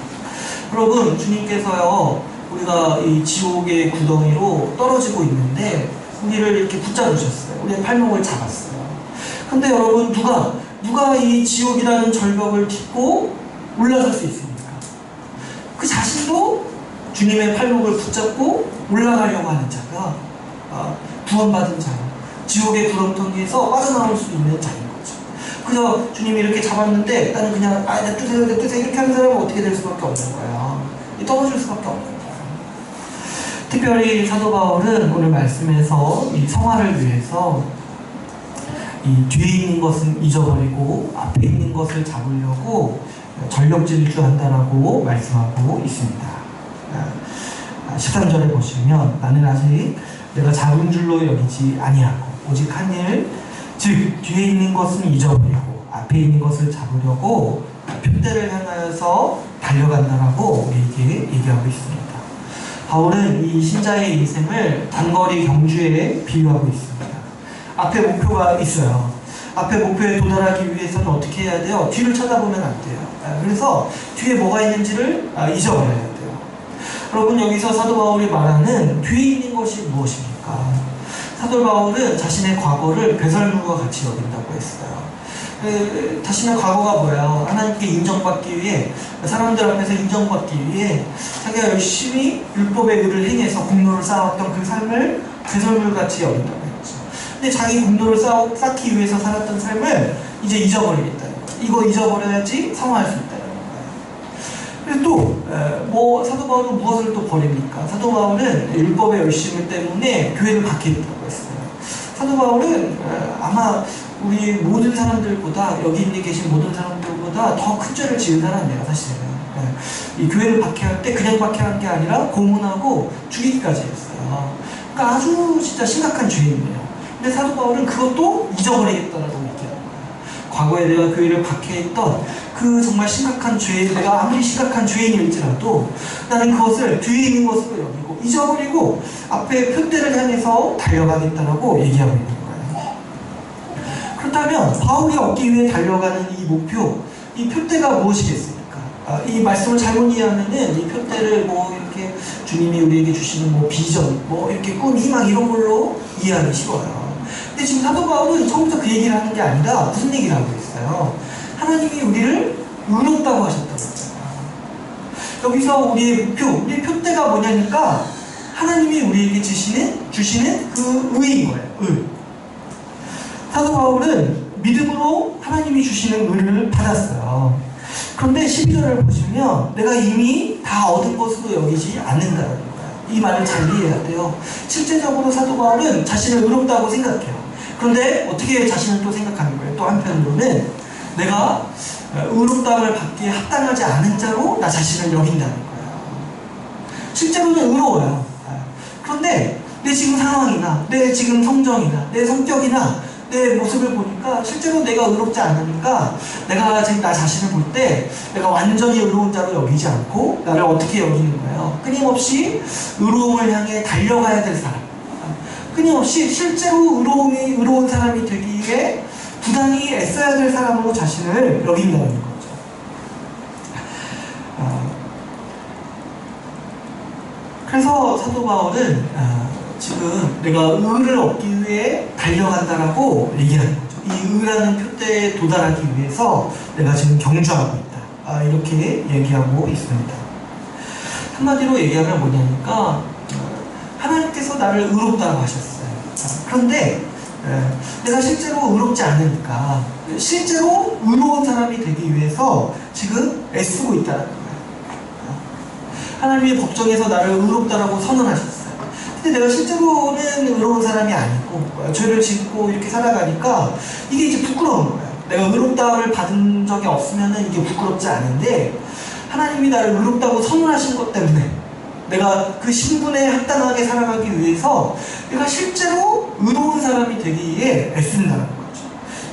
여러분, 주님께서요, 우리가 이 지옥의 구덩이로 떨어지고 있는데 우리를 이렇게 붙잡으셨어요. 우리의 팔목을 잡았어요. 근데 여러분, 누가 이 지옥이라는 절벽을 딛고 올라설 수 있습니까? 그 자신도 주님의 팔목을 붙잡고 올라가려고 하는 자가 구원받은 자요. 지옥의 구렁텅이에서 빠져나올 수 있는 자인 거죠. 그래서 주님이 이렇게 잡았는데 나는 그냥 냅두세요 이렇게 하는 사람은 어떻게 될 수밖에 없는 거예요. 떨어질 수밖에 없는 거예요. 특별히 사도 바울은 오늘 말씀에서 이 성화를 위해서 이 뒤에 있는 것은 잊어버리고 앞에 있는 것을 잡으려고 전력질주한다라고 말씀하고 있습니다. 13절에 보시면 나는 아직 내가 잡은 줄로 여기지 아니하고 오직 한 일, 즉 뒤에 있는 것은 잊어버리고 앞에 있는 것을 잡으려고 표대를 향하여서 달려간다라고 우리에게 얘기하고 있습니다. 바울은 이 신자의 인생을 단거리 경주에 비유하고 있습니다. 앞에 목표가 있어요. 앞에 목표에 도달하기 위해서는 어떻게 해야 돼요? 뒤를 쳐다보면 안 돼요. 그래서 뒤에 뭐가 있는지를 잊어버려야 돼요. 여러분, 여기서 사도 바울이 말하는 뒤에 있는 것이 무엇입니까? 사도 바울은 자신의 과거를 배설물과 같이 여긴다고 했어요. 자신의 과거가 뭐예요? 하나님께 인정받기 위해, 사람들 앞에서 인정받기 위해 자기가 열심히 율법의 의를 행해서 공로를 쌓았던 그 삶을 배설물같이 여긴다고 했죠. 근데 자기 공로를 쌓기 위해서 살았던 삶을 이제 잊어버리겠다는 거예요. 이거 잊어버려야지 성화할 수 있다는 거예요. 그리고 또 사도 바울은 무엇을 또 버립니까? 사도 바울은 율법의 열심 때문에 교회를 박해했다고 했어요. 사도 바울은 아마 우리 모든 사람들보다, 여기 있는 계신 모든 사람들보다 더 큰 죄를 지은 사람이에요, 사실은. 이 교회를 박해할 때 그냥 박해한 게 아니라 고문하고 죽이기까지 했어요. 그러니까 아주 진짜 심각한 죄인이에요. 근데 사도 바울은 그것도 잊어버리겠다라고 얘기하는 거예요. 과거에 내가 교회를 박해했던 그 정말 심각한 죄, 내가 아무리 심각한 죄인일지라도 나는 그것을 뒤에 있는 것으로 여기고 잊어버리고 앞에 표대를 향해서 달려가겠다라고 얘기하고 있는 거예요. 그렇다면 바울이 얻기 위해 달려가는 이 목표, 이 표대가 무엇이겠습니까? 이 말씀을 잘못 이해하면은 이 표대를 이렇게 주님이 우리에게 주시는 비전, 이렇게 꿈, 희망 이런 걸로 이해하기 쉬워요. 근데 지금 사도 바울은 처음부터 그 얘기를 하는 게 아니라 무슨 얘기를 하고 있어요? 하나님이 우리를 의롭다고 하셨다고 했잖아요. 여기서 우리의 목표, 우리의 표대가 뭐냐니까 하나님이 우리에게 주시는 그 의인 거예요. 의. 사도 바울은 믿음으로 하나님이 주시는 의를 받았어요. 그런데 12절을 보시면 내가 이미 다 얻은 것으로 여기지 않는다는 거예요. 이 말을 잘 이해해야 돼요. 실제적으로 사도 바울은 자신을 의롭다고 생각해요. 그런데 어떻게 자신을 또 생각하는 거예요? 또 한편으로는 내가 의롭다함을 받기에 합당하지 않은 자로 나 자신을 여긴다는 거예요. 실제로는 의로워요. 그런데 내 지금 상황이나 내 지금 성정이나 내 성격이나 내 모습을 보니까 실제로 내가 의롭지 않으니까 내가 지금 나 자신을 볼 때 내가 완전히 의로운 자로 여기지 않고 나를 어떻게 여기는 거예요? 끊임없이 의로움을 향해 달려가야 될 사람, 끊임없이 실제로 의로운 사람이 되기 위해 부단히 애써야 될 사람으로 자신을 여긴다는 거죠. 그래서 사도 바울은 지금 내가 의를 얻기 위해 달려간다라고 얘기하는 거죠. 이 의라는 표대에 도달하기 위해서 내가 지금 경주하고 있다. 이렇게 얘기하고 있습니다. 한마디로 얘기하면 뭐냐니까 하나님께서 나를 의롭다고 하셨어요. 그런데 내가 실제로 의롭지 않으니까 실제로 의로운 사람이 되기 위해서 지금 애쓰고 있다는 거예요. 하나님의 법정에서 나를 의롭다라고 선언하셨어요. 근데 내가 실제로는 의로운 사람이 아니고 죄를 짓고 이렇게 살아가니까 이게 이제 부끄러운 거예요. 내가 의롭다를 받은 적이 없으면 이게 부끄럽지 않은데 하나님이 나를 의롭다고 선언하신 것 때문에 내가 그 신분에 합당하게 살아가기 위해서 내가 실제로 의로운 사람이 되기 위해 애쓴다는 거죠.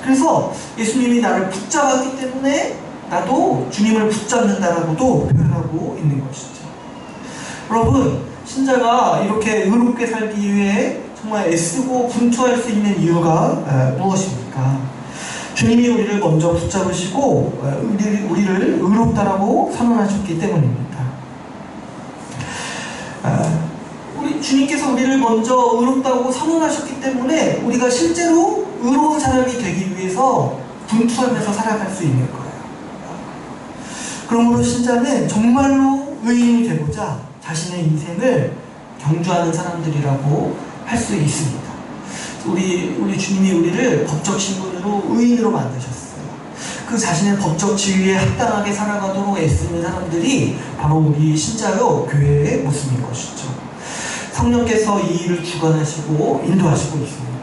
그래서 예수님이 나를 붙잡았기 때문에 나도 주님을 붙잡는다라고도 표현하고 있는 것이죠. 여러분, 신자가 이렇게 의롭게 살기 위해 정말 애쓰고 분투할 수 있는 이유가 무엇입니까? 주님이 우리를 먼저 붙잡으시고 우리를 의롭다라고 선언하셨기 때문입니다. 주님께서 우리를 먼저 의롭다고 선언하셨기 때문에 우리가 실제로 의로운 사람이 되기 위해서 분투하면서 살아갈 수 있는 거예요. 그러므로 신자는 정말로 의인이 되고자 자신의 인생을 경주하는 사람들이라고 할 수 있습니다. 우리 주님이 우리를 법적 신분으로 의인으로 만드셨어요. 그 자신의 법적 지위에 합당하게 살아가도록 애쓰는 사람들이 바로 우리 신자요 교회의 모습인 것이죠. 성령께서 이 일을 주관하시고 인도하시고 있습니다.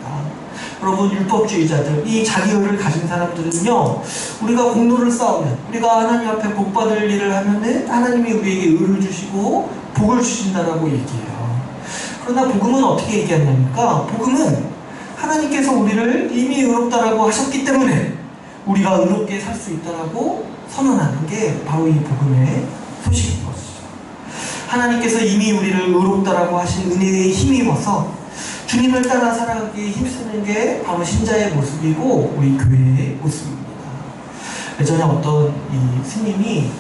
여러분, 율법주의자들, 이 자기의를 가진 사람들은요, 우리가 공로를 쌓으면, 우리가 하나님 앞에 복받을 일을 하면은 하나님이 우리에게 의를 주시고 복을 주신다라고 얘기해요. 그러나 복음은 어떻게 얘기하냐니까, 복음은 하나님께서 우리를 이미 의롭다라고 하셨기 때문에 우리가 의롭게 살 수 있다라고 선언하는 게 바로 이 복음의 소식인 것이죠. 하나님께서 이미 우리를 의롭다라고 하신 은혜에 힘입어서 주님을 따라 살아가기에 힘쓰는 게 바로 신자의 모습이고 우리 교회의 모습입니다. 예전에 어떤 이 스님이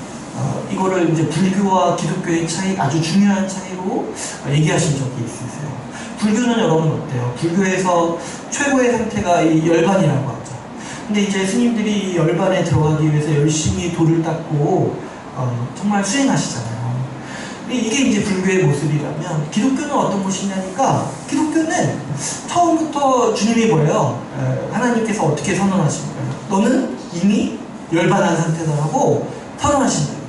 이거를 이제 불교와 기독교의 차이, 아주 중요한 차이로 얘기하신 적이 있으세요. 불교는 여러분 어때요? 불교에서 최고의 상태가 이 열반이라고 하죠. 근데 이제 스님들이 이 열반에 들어가기 위해서 열심히 돌을 닦고 정말 수행하시잖아요. 이게 이제 불교의 모습이라면 기독교는 어떤 것이냐니까, 기독교는 처음부터 주님이 뭐예요? 하나님께서 어떻게 선언하신 거예요? 너는 이미 열반한 상태다라고 선언하신 거예요.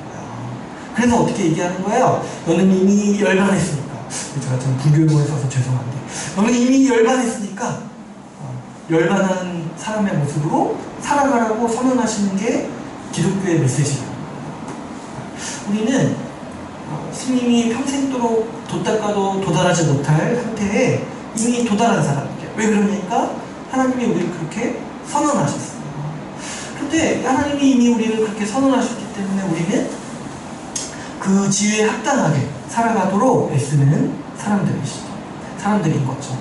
그래서 어떻게 얘기하는 거예요? 너는 이미 열반했으니까, 제가 좀 불교용어에 써서 죄송한데, 너는 이미 열반했으니까 열반한 사람의 모습으로 살아가라고 선언하시는 게 기독교의 메시지입니다. 우리는 스님이 평생도록 돛닦아도 도달하지 못할 상태에 이미 도달한 사람이에요. 왜 그러냐니까 하나님이 우리를 그렇게 선언하셨어요. 그런데 하나님이 이미 우리를 그렇게 선언하셨기 때문에 우리는 그 지위에 합당하게 살아가도록 애쓰는 사람들인 거죠.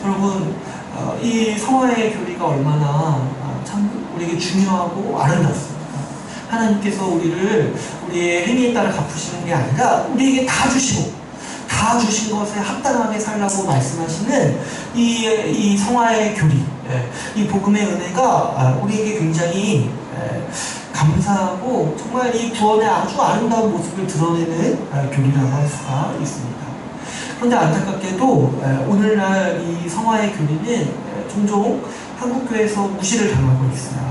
여러분, 이 성화의 교리가 얼마나 참 우리에게 중요하고 아름답습니다. 하나님께서 우리의 행위에 따라 갚으시는 게 아니라 우리에게 다 주시고 다 주신 것에 합당하게 살라고 말씀하시는 이 성화의 교리, 이 복음의 은혜가 우리에게 굉장히 감사하고 정말 이 구원의 아주 아름다운 모습을 드러내는 교리라고 할 수가 있습니다. 그런데 안타깝게도 오늘날 이 성화의 교리는 종종 한국교회에서 무시를 당하고 있어요.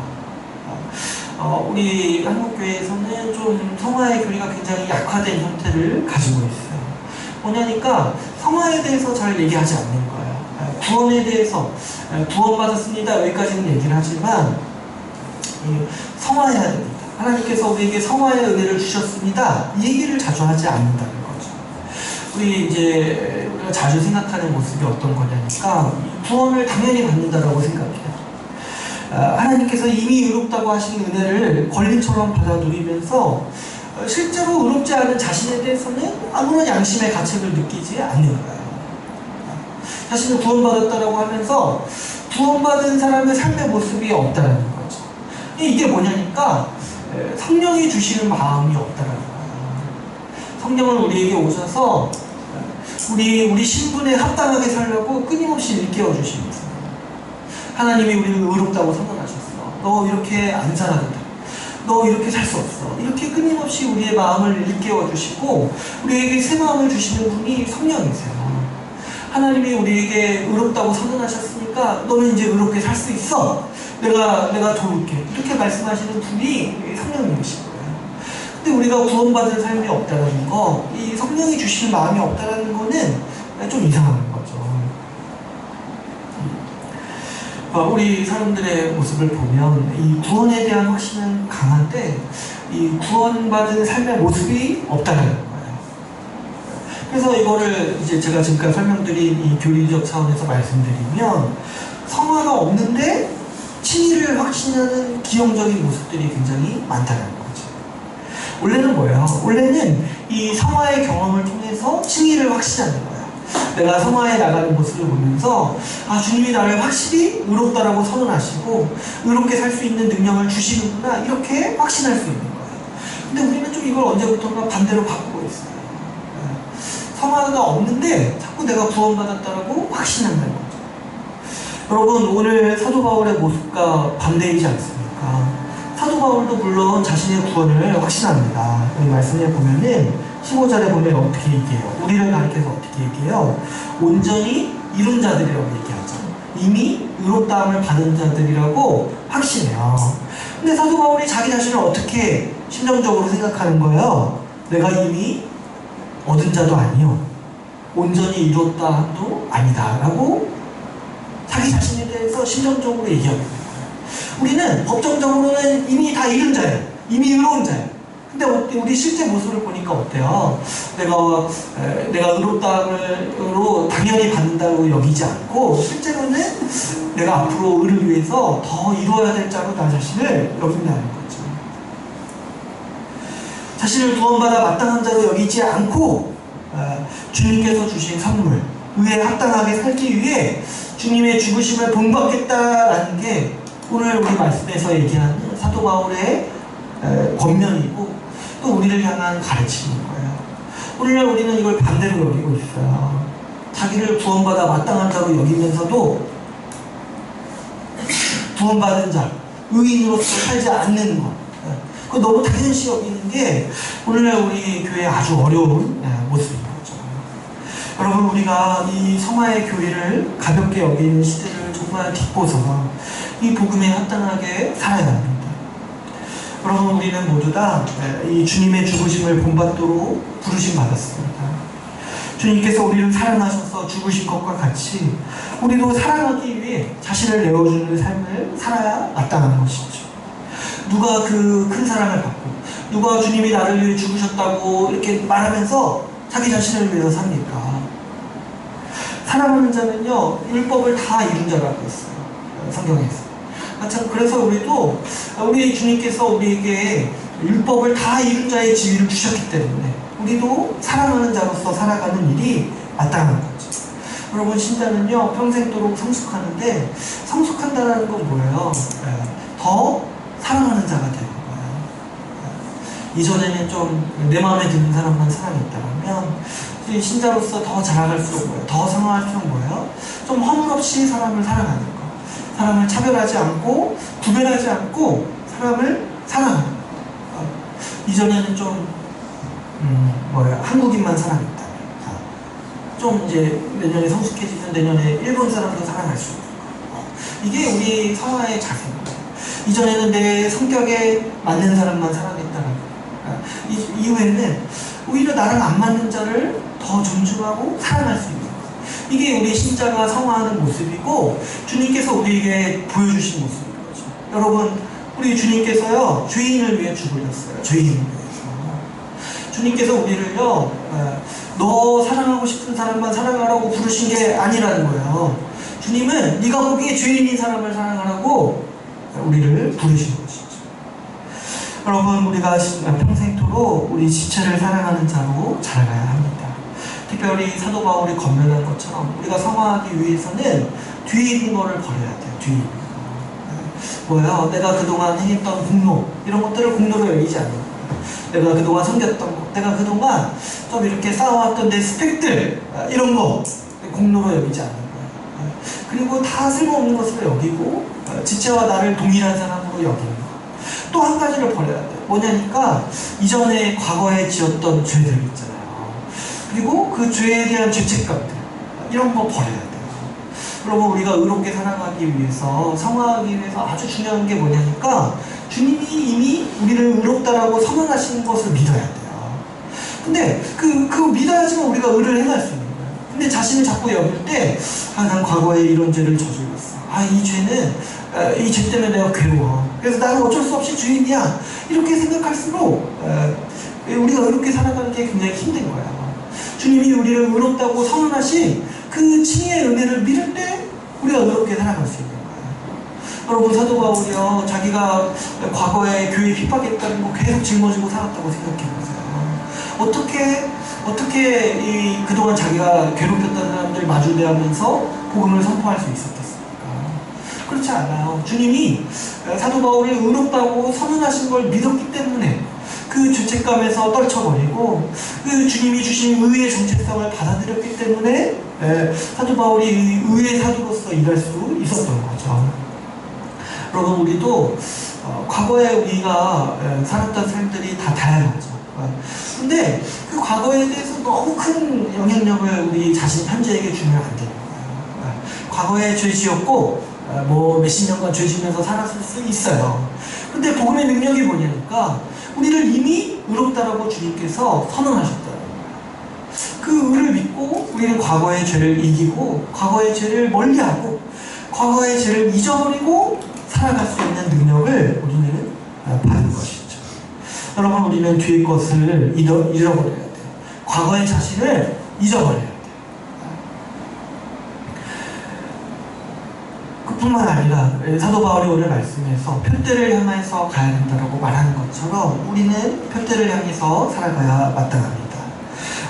우리 한국교회에서는 좀 성화의 교리가 굉장히 약화된 형태를 가지고 있어요. 뭐냐니까 성화에 대해서 잘 얘기하지 않는 거예요. 구원에 대해서 구원받았습니다 여기까지는 얘기를 하지만 성화해야 됩니다. 하나님께서 우리에게 성화의 은혜를 주셨습니다 이 얘기를 자주 하지 않는다는 거죠. 우리가 자주 생각하는 모습이 어떤 거냐니까 구원을 당연히 받는다라고 생각해요. 하나님께서 이미 의롭다고 하신 은혜를 권리처럼 받아 누리면서 실제로 의롭지 않은 자신에 대해서는 아무런 양심의 가책을 느끼지 않는 거예요. 자신을 구원받았다라고 하면서 구원받은 사람의 삶의 모습이 없다라는 거죠. 이게 뭐냐니까 성령이 주시는 마음이 없다라는 거예요. 성령은 우리에게 오셔서 우리 신분에 합당하게 살려고 끊임없이 일깨워 주십니다. 하나님이 우리를 의롭다고 선언하셨어. 너 이렇게 안 살아도 돼. 너 이렇게 살 수 없어. 이렇게 끊임없이 우리의 마음을 일깨워 주시고 우리에게 새 마음을 주시는 분이 성령이세요. 하나님이 우리에게 의롭다고 선언하셨으니까 너는 이제 의롭게 살 수 있어. 내가 도울게. 이렇게 말씀하시는 분이 성령님이신 거예요. 근데 우리가 구원받은 삶이 없다는 거, 이 성령이 주시는 마음이 없다는 거는 좀 이상한 거죠. 우리 사람들의 모습을 보면 이 구원에 대한 확신은 강한데 이 구원받은 삶의 모습이 없다는 거예요. 그래서 이거를 이제 제가 지금까지 설명드린 이 교리적 차원에서 말씀드리면 성화가 없는데 칭의를 확신하는 기형적인 모습들이 굉장히 많다는 거죠. 원래는 뭐예요? 원래는 이 성화의 경험을 통해서 칭의를 확신하는 거예요. 내가 성화에 나가는 모습을 보면서 주님이 나를 확실히 의롭다라고 선언하시고 의롭게 살 수 있는 능력을 주시는구나 이렇게 확신할 수 있는 거예요. 근데 우리는 좀 이걸 언제부턴가 반대로 바꾸고 있어요. 성화가 없는데 자꾸 내가 구원받았다라고 확신한다는 거죠. 여러분, 오늘 사도 바울의 모습과 반대이지 않습니까? 사도 바울도 물론 자신의 구원을 확신합니다. 여기 말씀에 보면은 15절에 보면 어떻게 얘기해요? 우리를 가리켜서 어떻게 얘기해요? 온전히 이룬 자들이라고 얘기하죠. 이미 의롭다함을 받은 자들이라고 확신해요. 근데 사도 바울이 자기 자신을 어떻게 심정적으로 생각하는 거예요? 내가 이미 얻은 자도 아니요, 온전히 이뤘다도 아니다 라고 자기 자신에 대해서 심정적으로 얘기하는 거예요. 우리는 법정적으로는 이미 다 이룬 자예요. 이미 의로운 자예요. 근데 우리 실제 모습을 보니까 어때요? 내가 의롭다함으로 당연히 받는다고 여기지 않고 실제로는 내가 앞으로 의를 위해서 더 이루어야 될 자로 나 자신을 여긴다는 거죠. 자신을 구원받아 마땅한 자로 여기지 않고 주님께서 주신 선물, 의에 합당하게 살기 위해 주님의 죽으심을 본받겠다라는 게 오늘 우리 말씀에서 얘기하는 사도 바울의 권면이고 또 우리를 향한 가르침인 거예요. 오늘날 우리는 이걸 반대로 여기고 있어요. 자기를 구원받아 마땅한 자로 여기면서도 구원받은 자, 의인으로서 살지 않는 것, 그거 너무 당연시 여기는 게 오늘날 우리 교회의 아주 어려운 모습인 거죠. 여러분, 우리가 이 성화의 교회를 가볍게 여기는 시대를 정말 딛고서 이 복음에 합당하게 살아야 합니다. 여러분, 우리는 모두 다 이 주님의 죽으심을 본받도록 부르심 받았습니다. 주님께서 우리를 사랑하셔서 죽으신 것과 같이 우리도 사랑하기 위해 자신을 내어주는 삶을 살아야 마땅한 것이죠. 누가 그 큰 사랑을 받고 누가 주님이 나를 위해 죽으셨다고 이렇게 말하면서 자기 자신을 위해서 삽니까? 사랑하는 자는요, 율법을 다 이룬 자라고 했어요. 성경에서. 참, 그래서 우리도 우리 주님께서 우리에게 율법을 다 이룬 자의 지위를 주셨기 때문에 우리도 사랑하는 자로서 살아가는 일이 마땅한 거죠. 여러분, 신자는요, 평생도록 성숙하는데 성숙한다는 건 뭐예요? 더 사랑하는 자가 되는 거예요. 이전에는 좀 내 마음에 드는 사람만 사랑했다면 신자로서 더 자라갈수록 뭐예요? 더 성화할수록 뭐예요? 좀 허물없이 사람을 사랑하는 거. 사람을 차별하지 않고 구별하지 않고 사람을 사랑하는 거. 이전에는 좀 한국인만 사랑했다. 좀 이제 내년에 성숙해지면 내년에 일본 사람도 사랑할 수 있는 거. 이게 우리 성화의 자세입니다. 이전에는 내 성격에 맞는 사람만 사랑했다는 거. 이후에는 오히려 나랑 안 맞는 자를 더 존중하고 사랑할 수 있는 거. 이게 우리 신자가 성화하는 모습이고 주님께서 우리에게 보여주신 모습인 거죠. 여러분, 우리 주님께서요, 죄인을 위해 죽으셨어요. 죄인을 위해서. 주님께서 우리를요, 너 사랑하고 싶은 사람만 사랑하라고 부르신 게 아니라는 거예요. 주님은 네가 보기에 죄인인 사람을 사랑하라고 우리를 부르신 것이죠. 여러분, 우리가 평생토록 우리 지체를 사랑하는 자로 자라가야 합니다. 특별히 사도 바울이 권면한 것처럼 우리가 성화하기 위해서는 뒤에 있는 거를 버려야 돼요. 뒤에 있는 거. 뭐야? 내가 그동안 행했던 공로, 이런 것들을 공로로 여기지 않는 거예요. 내가 그동안 섬겼던 거, 내가 그동안 좀 이렇게 쌓아왔던 내 스펙들, 이런 거 공로로 여기지 않는 거예요. 그리고 다 쓸모없는 것으로 여기고 지체와 나를 동일한 사람으로 여기는 거. 또 한 가지를 버려야 돼요. 뭐냐니까 이전에 과거에 지었던 죄들 있잖아요. 그리고 그 죄에 대한 죄책감들, 이런 거 버려야 돼요. 여러분, 우리가 의롭게 살아가기 위해서, 성화하기 위해서 아주 중요한 게 뭐냐니까 주님이 이미 우리를 의롭다라고 선언하신 것을 믿어야 돼요. 근데 그 믿어야지만 우리가 의를 행할 수 있는 거예요. 근데 자신을 자꾸 여길 때 난 과거에 이런 죄를 저질렀어. 이 죄는 이 죄 때문에 내가 괴로워. 그래서 나는 어쩔 수 없이 죄인이야. 이렇게 생각할수록 우리가 의롭게 살아가는 게 굉장히 힘든 거예요. 주님이 우리를 의롭다고 선언하신 그 칭의의 은혜를 믿을 때 우리가 의롭게 살아갈 수 있는 거예요. 여러분, 사도 바울이요, 자기가 과거에 교회 핍박했다는 거 계속 짊어지고 살았다고 생각해보세요. 어떻게 그동안 자기가 괴롭혔던 사람들 마주대하면서 복음을 선포할 수 있었겠습니까? 그렇지 않아요. 주님이 사도 바울을 의롭다고 선언하신 걸 믿었기 때문에, 그 죄책감에서 떨쳐버리고 그 주님이 주신 의의 정체성을 받아들였기 때문에 사도 바울이 의의 사도로서 일할 수 있었던 거죠. 여러분, 우리도 과거에 우리가 살았던 삶들이 다 다양하죠. 근데 그 과거에 대해서 너무 큰 영향력을 우리 자신 현재에게 주면 안 되는 거예요. 과거에 죄 지었고 뭐 몇십 년간 죄 지면서 살았을 수 있어요. 근데 복음의 능력이 뭐냐니까 우리를 이미 의롭다라고 주님께서 선언하셨다는 거예요. 그 의를 믿고 우리는 과거의 죄를 이기고 과거의 죄를 멀리하고 과거의 죄를 잊어버리고 살아갈 수 있는 능력을 우리는 받는 것이죠. 여러분, 우리는 뒤의 것을 잃어버려야 돼요. 과거의 자신을 잊어버려야 돼요. 그뿐만 아니라 사도 바울이 오늘 말씀에서 표대를 향해서 가야 된다고 말하는 것처럼 우리는 표대를 향해서 살아가야 마땅합니다.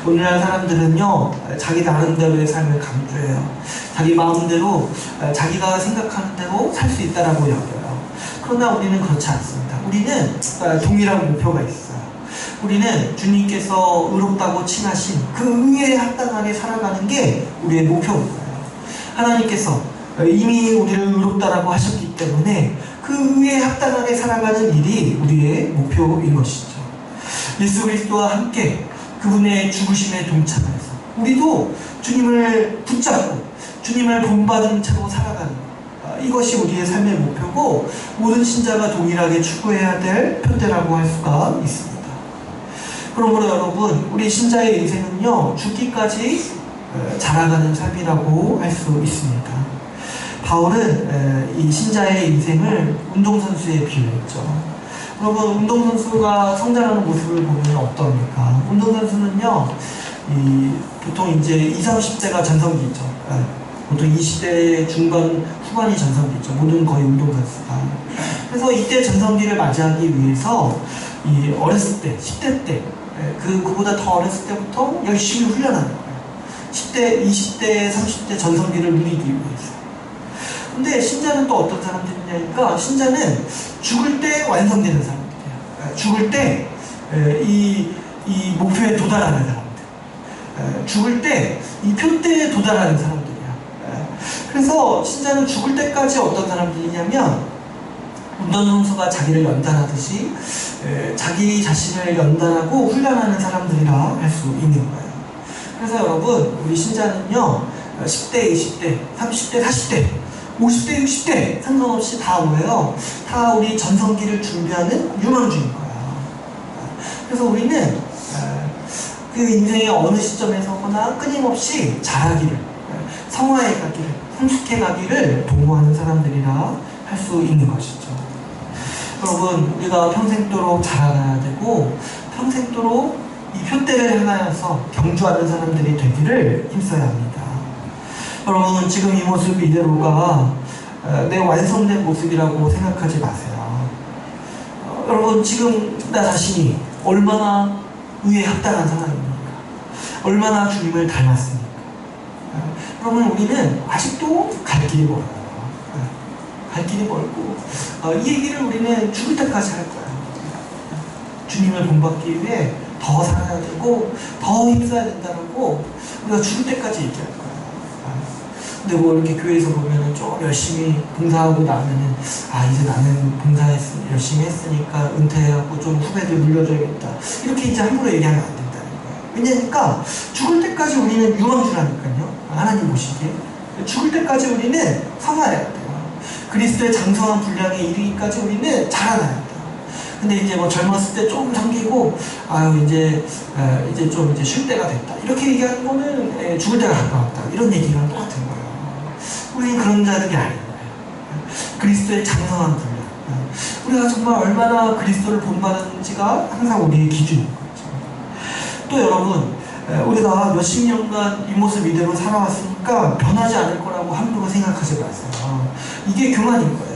오늘날 사람들은요, 자기 나름대로의 삶을 강조해요. 자기 마음대로 자기가 생각하는 대로 살 수 있다라고 여겨요. 그러나 우리는 그렇지 않습니다. 우리는 동일한 목표가 있어요. 우리는 주님께서 의롭다고 칭하신 그 의에 합당하게 살아가는 게 우리의 목표인 거예요. 하나님께서 이미 우리를 의롭다라고 하셨기 때문에 그 의에 합당하게 살아가는 일이 우리의 목표인 것이죠. 예수 그리스도와 함께 그분의 죽으심에 동참해서 우리도 주님을 붙잡고 주님을 본받은 채로 살아가는 이것이 우리의 삶의 목표고 모든 신자가 동일하게 추구해야 될 표대라고 할 수가 있습니다. 그러므로 여러분, 우리 신자의 인생은요, 죽기까지 자라가는 삶이라고 할 수 있습니다. 바울은 이 신자의 인생을 운동선수에 비유했죠. 여러분, 운동선수가 성장하는 모습을 보면 어떻습니까? 운동선수는요, 보통 이제 20, 30대가 전성기죠. 보통 20대 중반, 후반이 전성기죠. 모든 거의 운동선수가. 그래서 이때 전성기를 맞이하기 위해서 이 어렸을 때, 10대 때, 그보다 더 어렸을 때부터 열심히 훈련하는 거예요. 10대, 20대, 30대 전성기를 누리기 위해서. 근데 신자는 또 어떤 사람들이냐니까 신자는 죽을 때 완성되는 사람들이에요. 죽을 때 이 목표에 도달하는 사람들. 죽을 때 이 표대에 도달하는 사람들이야. 그래서 신자는 죽을 때까지 어떤 사람들이냐면 운동선수가 자기를 연단하듯이 자기 자신을 연단하고 훈련하는 사람들이라 할 수 있는 거예요. 그래서 여러분, 우리 신자는요, 10대, 20대, 30대, 40대 50대, 60대 상관없이 다 뭐예요? 다 우리 전성기를 준비하는 유망주인 거예요. 그래서 우리는 그 인생의 어느 시점에서거나 끊임없이 자라기를, 성화해 가기를, 성숙해 가기를 도모하는 사람들이라 할 수 있는 것이죠. 여러분, 우리가 평생도록 자라나야 되고 평생도록 이 표대를 향하여서 경주하는 사람들이 되기를 힘써야 합니다. 여러분, 지금 이 모습 이대로가 내 완성된 모습이라고 생각하지 마세요. 여러분, 지금 나 자신이 얼마나 의에 합당한 사람입니까? 얼마나 주님을 닮았습니까? 여러분, 우리는 아직도 갈 길이 멀어요. 갈 길이 멀고 이 얘기를 우리는 죽을 때까지 할 거예요. 주님을 본받기 위해 더 살아야 되고 더 힘써야 된다고 우리가 죽을 때까지 얘기할 거예요. 근데 뭐 이렇게 교회에서 보면은 좀 열심히 봉사하고 나면은 이제 나는 열심히 했으니까 은퇴하고 좀 후배들 물려줘야겠다, 이렇게 이제 함부로 얘기하면 안 된다는 거예요. 왜냐니까 죽을 때까지 우리는 유망주라니까요. 하나님 보시기에 죽을 때까지 우리는 성화해야 돼요. 그리스도의 장성한 분량에 이르기까지 우리는 자라나야 돼요. 근데 이제 뭐 젊었을 때 좀 잠기고 이제 좀 쉴 때가 됐다, 이렇게 얘기하는 거는 죽을 때가 가까웠다, 이런 얘기랑 똑같은 거예요. 우리는 그런 자들이 아닌 거예요. 그리스도의 장성한 분량, 우리가 정말 얼마나 그리스도를 본받았는지가 항상 우리의 기준인 거죠. 또 여러분, 우리가 몇십 년간 이 모습 이대로 살아왔으니까 변하지 않을 거라고 함부로 생각하지 마세요. 이게 교만인 거예요.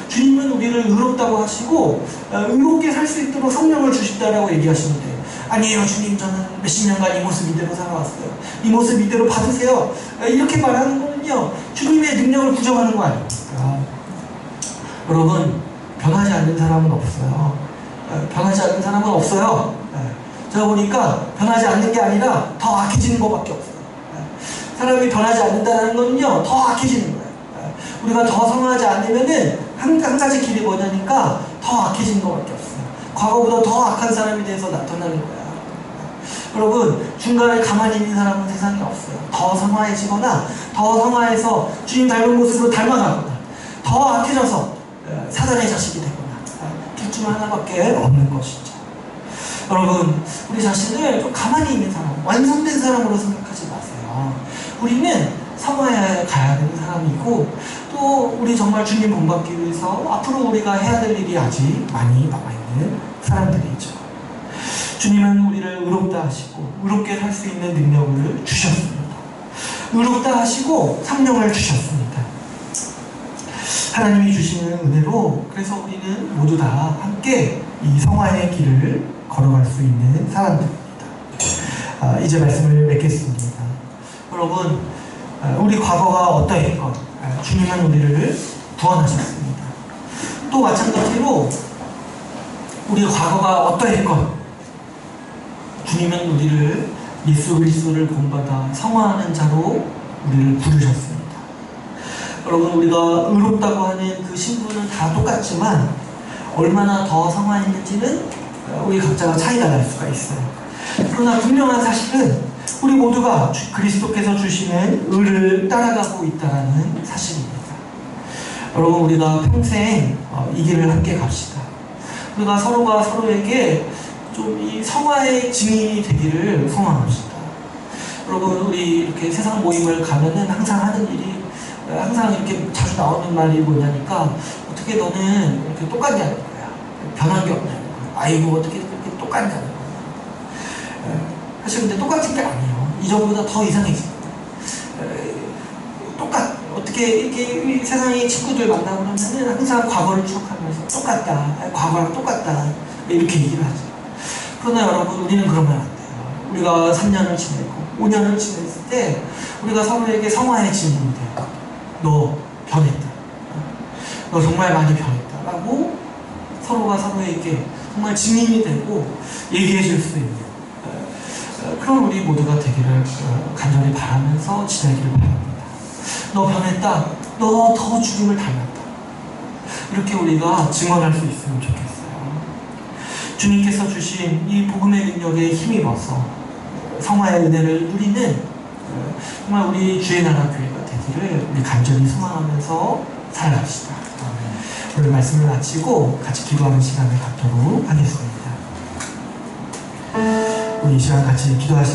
주님은 우리를 의롭다고 하시고 의롭게 살 수 있도록 성령을 주신다라고 얘기하시는데, 아니에요 주님, 저는 몇십 년간 이 모습 이대로 살아왔어요, 이 모습 이대로 받으세요, 이렇게 말하는 거는요, 주님의 능력을 부정하는 거 아닙니까? 여러분, 변하지 않는 사람은 없어요. 변하지 않는 사람은 없어요. 제가 보니까 변하지 않는 게 아니라 더 악해지는 것밖에 없어요. 사람이 변하지 않는다는 건요, 더 악해지는 거예요. 우리가 더 성화하지 않으면은 한 가지 길이 뭐냐니까 더 악해지는 것밖에 없어요. 과거보다 더 악한 사람이 돼서 나타나는 거야. 여러분, 중간에 가만히 있는 사람은 세상에 없어요. 더 성화해지거나 더 성화해서 주님 닮은 모습으로 닮아가거나 더 악해져서 사단의 자식이 되거나 둘 중 하나밖에 없는 것이죠. 여러분, 우리 자신을 좀 가만히 있는 사람, 완성된 사람으로 생각하지 마세요. 우리는 성화해 가야 되는 사람이고, 또 우리 정말 주님 본받기 위해서 앞으로 우리가 해야 될 일이 아직 많이 남아있는 사람들이죠. 주님은 우리를 의롭다 하시고 의롭게 살 수 있는 능력을 주셨습니다. 의롭다 하시고 성령을 주셨습니다. 하나님이 주시는 은혜로 그래서 우리는 모두 다 함께 이 성화의 길을 걸어갈 수 있는 사람들입니다. 이제 말씀을 맺겠습니다. 여러분, 우리 과거가 어떠했건 주님은 우리를 구원하셨습니다. 또 마찬가지로 우리 과거가 어떠했건 주님은 우리를 예수 그리스도를 본받아 성화하는 자로 우리를 부르셨습니다. 여러분, 우리가 의롭다고 하는 그 신분은 다 똑같지만 얼마나 더 성화했는지는 우리 각자가 차이가 날 수가 있어요. 그러나 분명한 사실은 우리 모두가 그리스도께서 주시는 의를 따라가고 있다는 사실입니다. 여러분, 우리가 평생 이 길을 함께 갑시다. 우리가 서로가 서로에게 좀 이 성화의 증인이 되기를 소망합시다. 여러분, 우리 이렇게 세상 모임을 가면은 항상 하는 일이, 항상 이렇게 자주 나오는 말이 뭐냐니까, 어떻게 너는 이렇게 똑같냐는 거야. 변한 게 없냐는 거야. 아이고, 어떻게 그렇게 똑같냐는 거야. 사실 근데 똑같은 게 아니에요. 이전보다 더 이상해집니다. 어떻게 이렇게 세상의 친구들 만나고 그러면은 항상 과거를 추억하면서 똑같다, 과거랑 똑같다, 이렇게 얘기를 하죠. 그러나 여러분, 우리는 그러면 안 돼요. 우리가 3년을 지내고 5년을 지냈을 때 우리가 서로에게 성화의 증인이 돼요. 너 변했다. 너 정말 많이 변했다. 라고 서로가 서로에게 정말 증인이 되고 얘기해 줄 수 있는 그런 우리 모두가 되기를 간절히 바라면서 지내기를 바랍니다. 너 변했다. 너 더 주님을 닮았다. 이렇게 우리가 증언할 수 있으면 좋겠어요. 주님께서 주신 이 복음의 능력에 힘입어서 성화의 은혜를 누리는 정말 우리 주의 나라 교회가 되기를 우리 간절히 소망하면서 살아갑시다. 오늘 말씀을 마치고 같이 기도하는 시간을 갖도록 하겠습니다. 우리 이 시간 같이 기도하시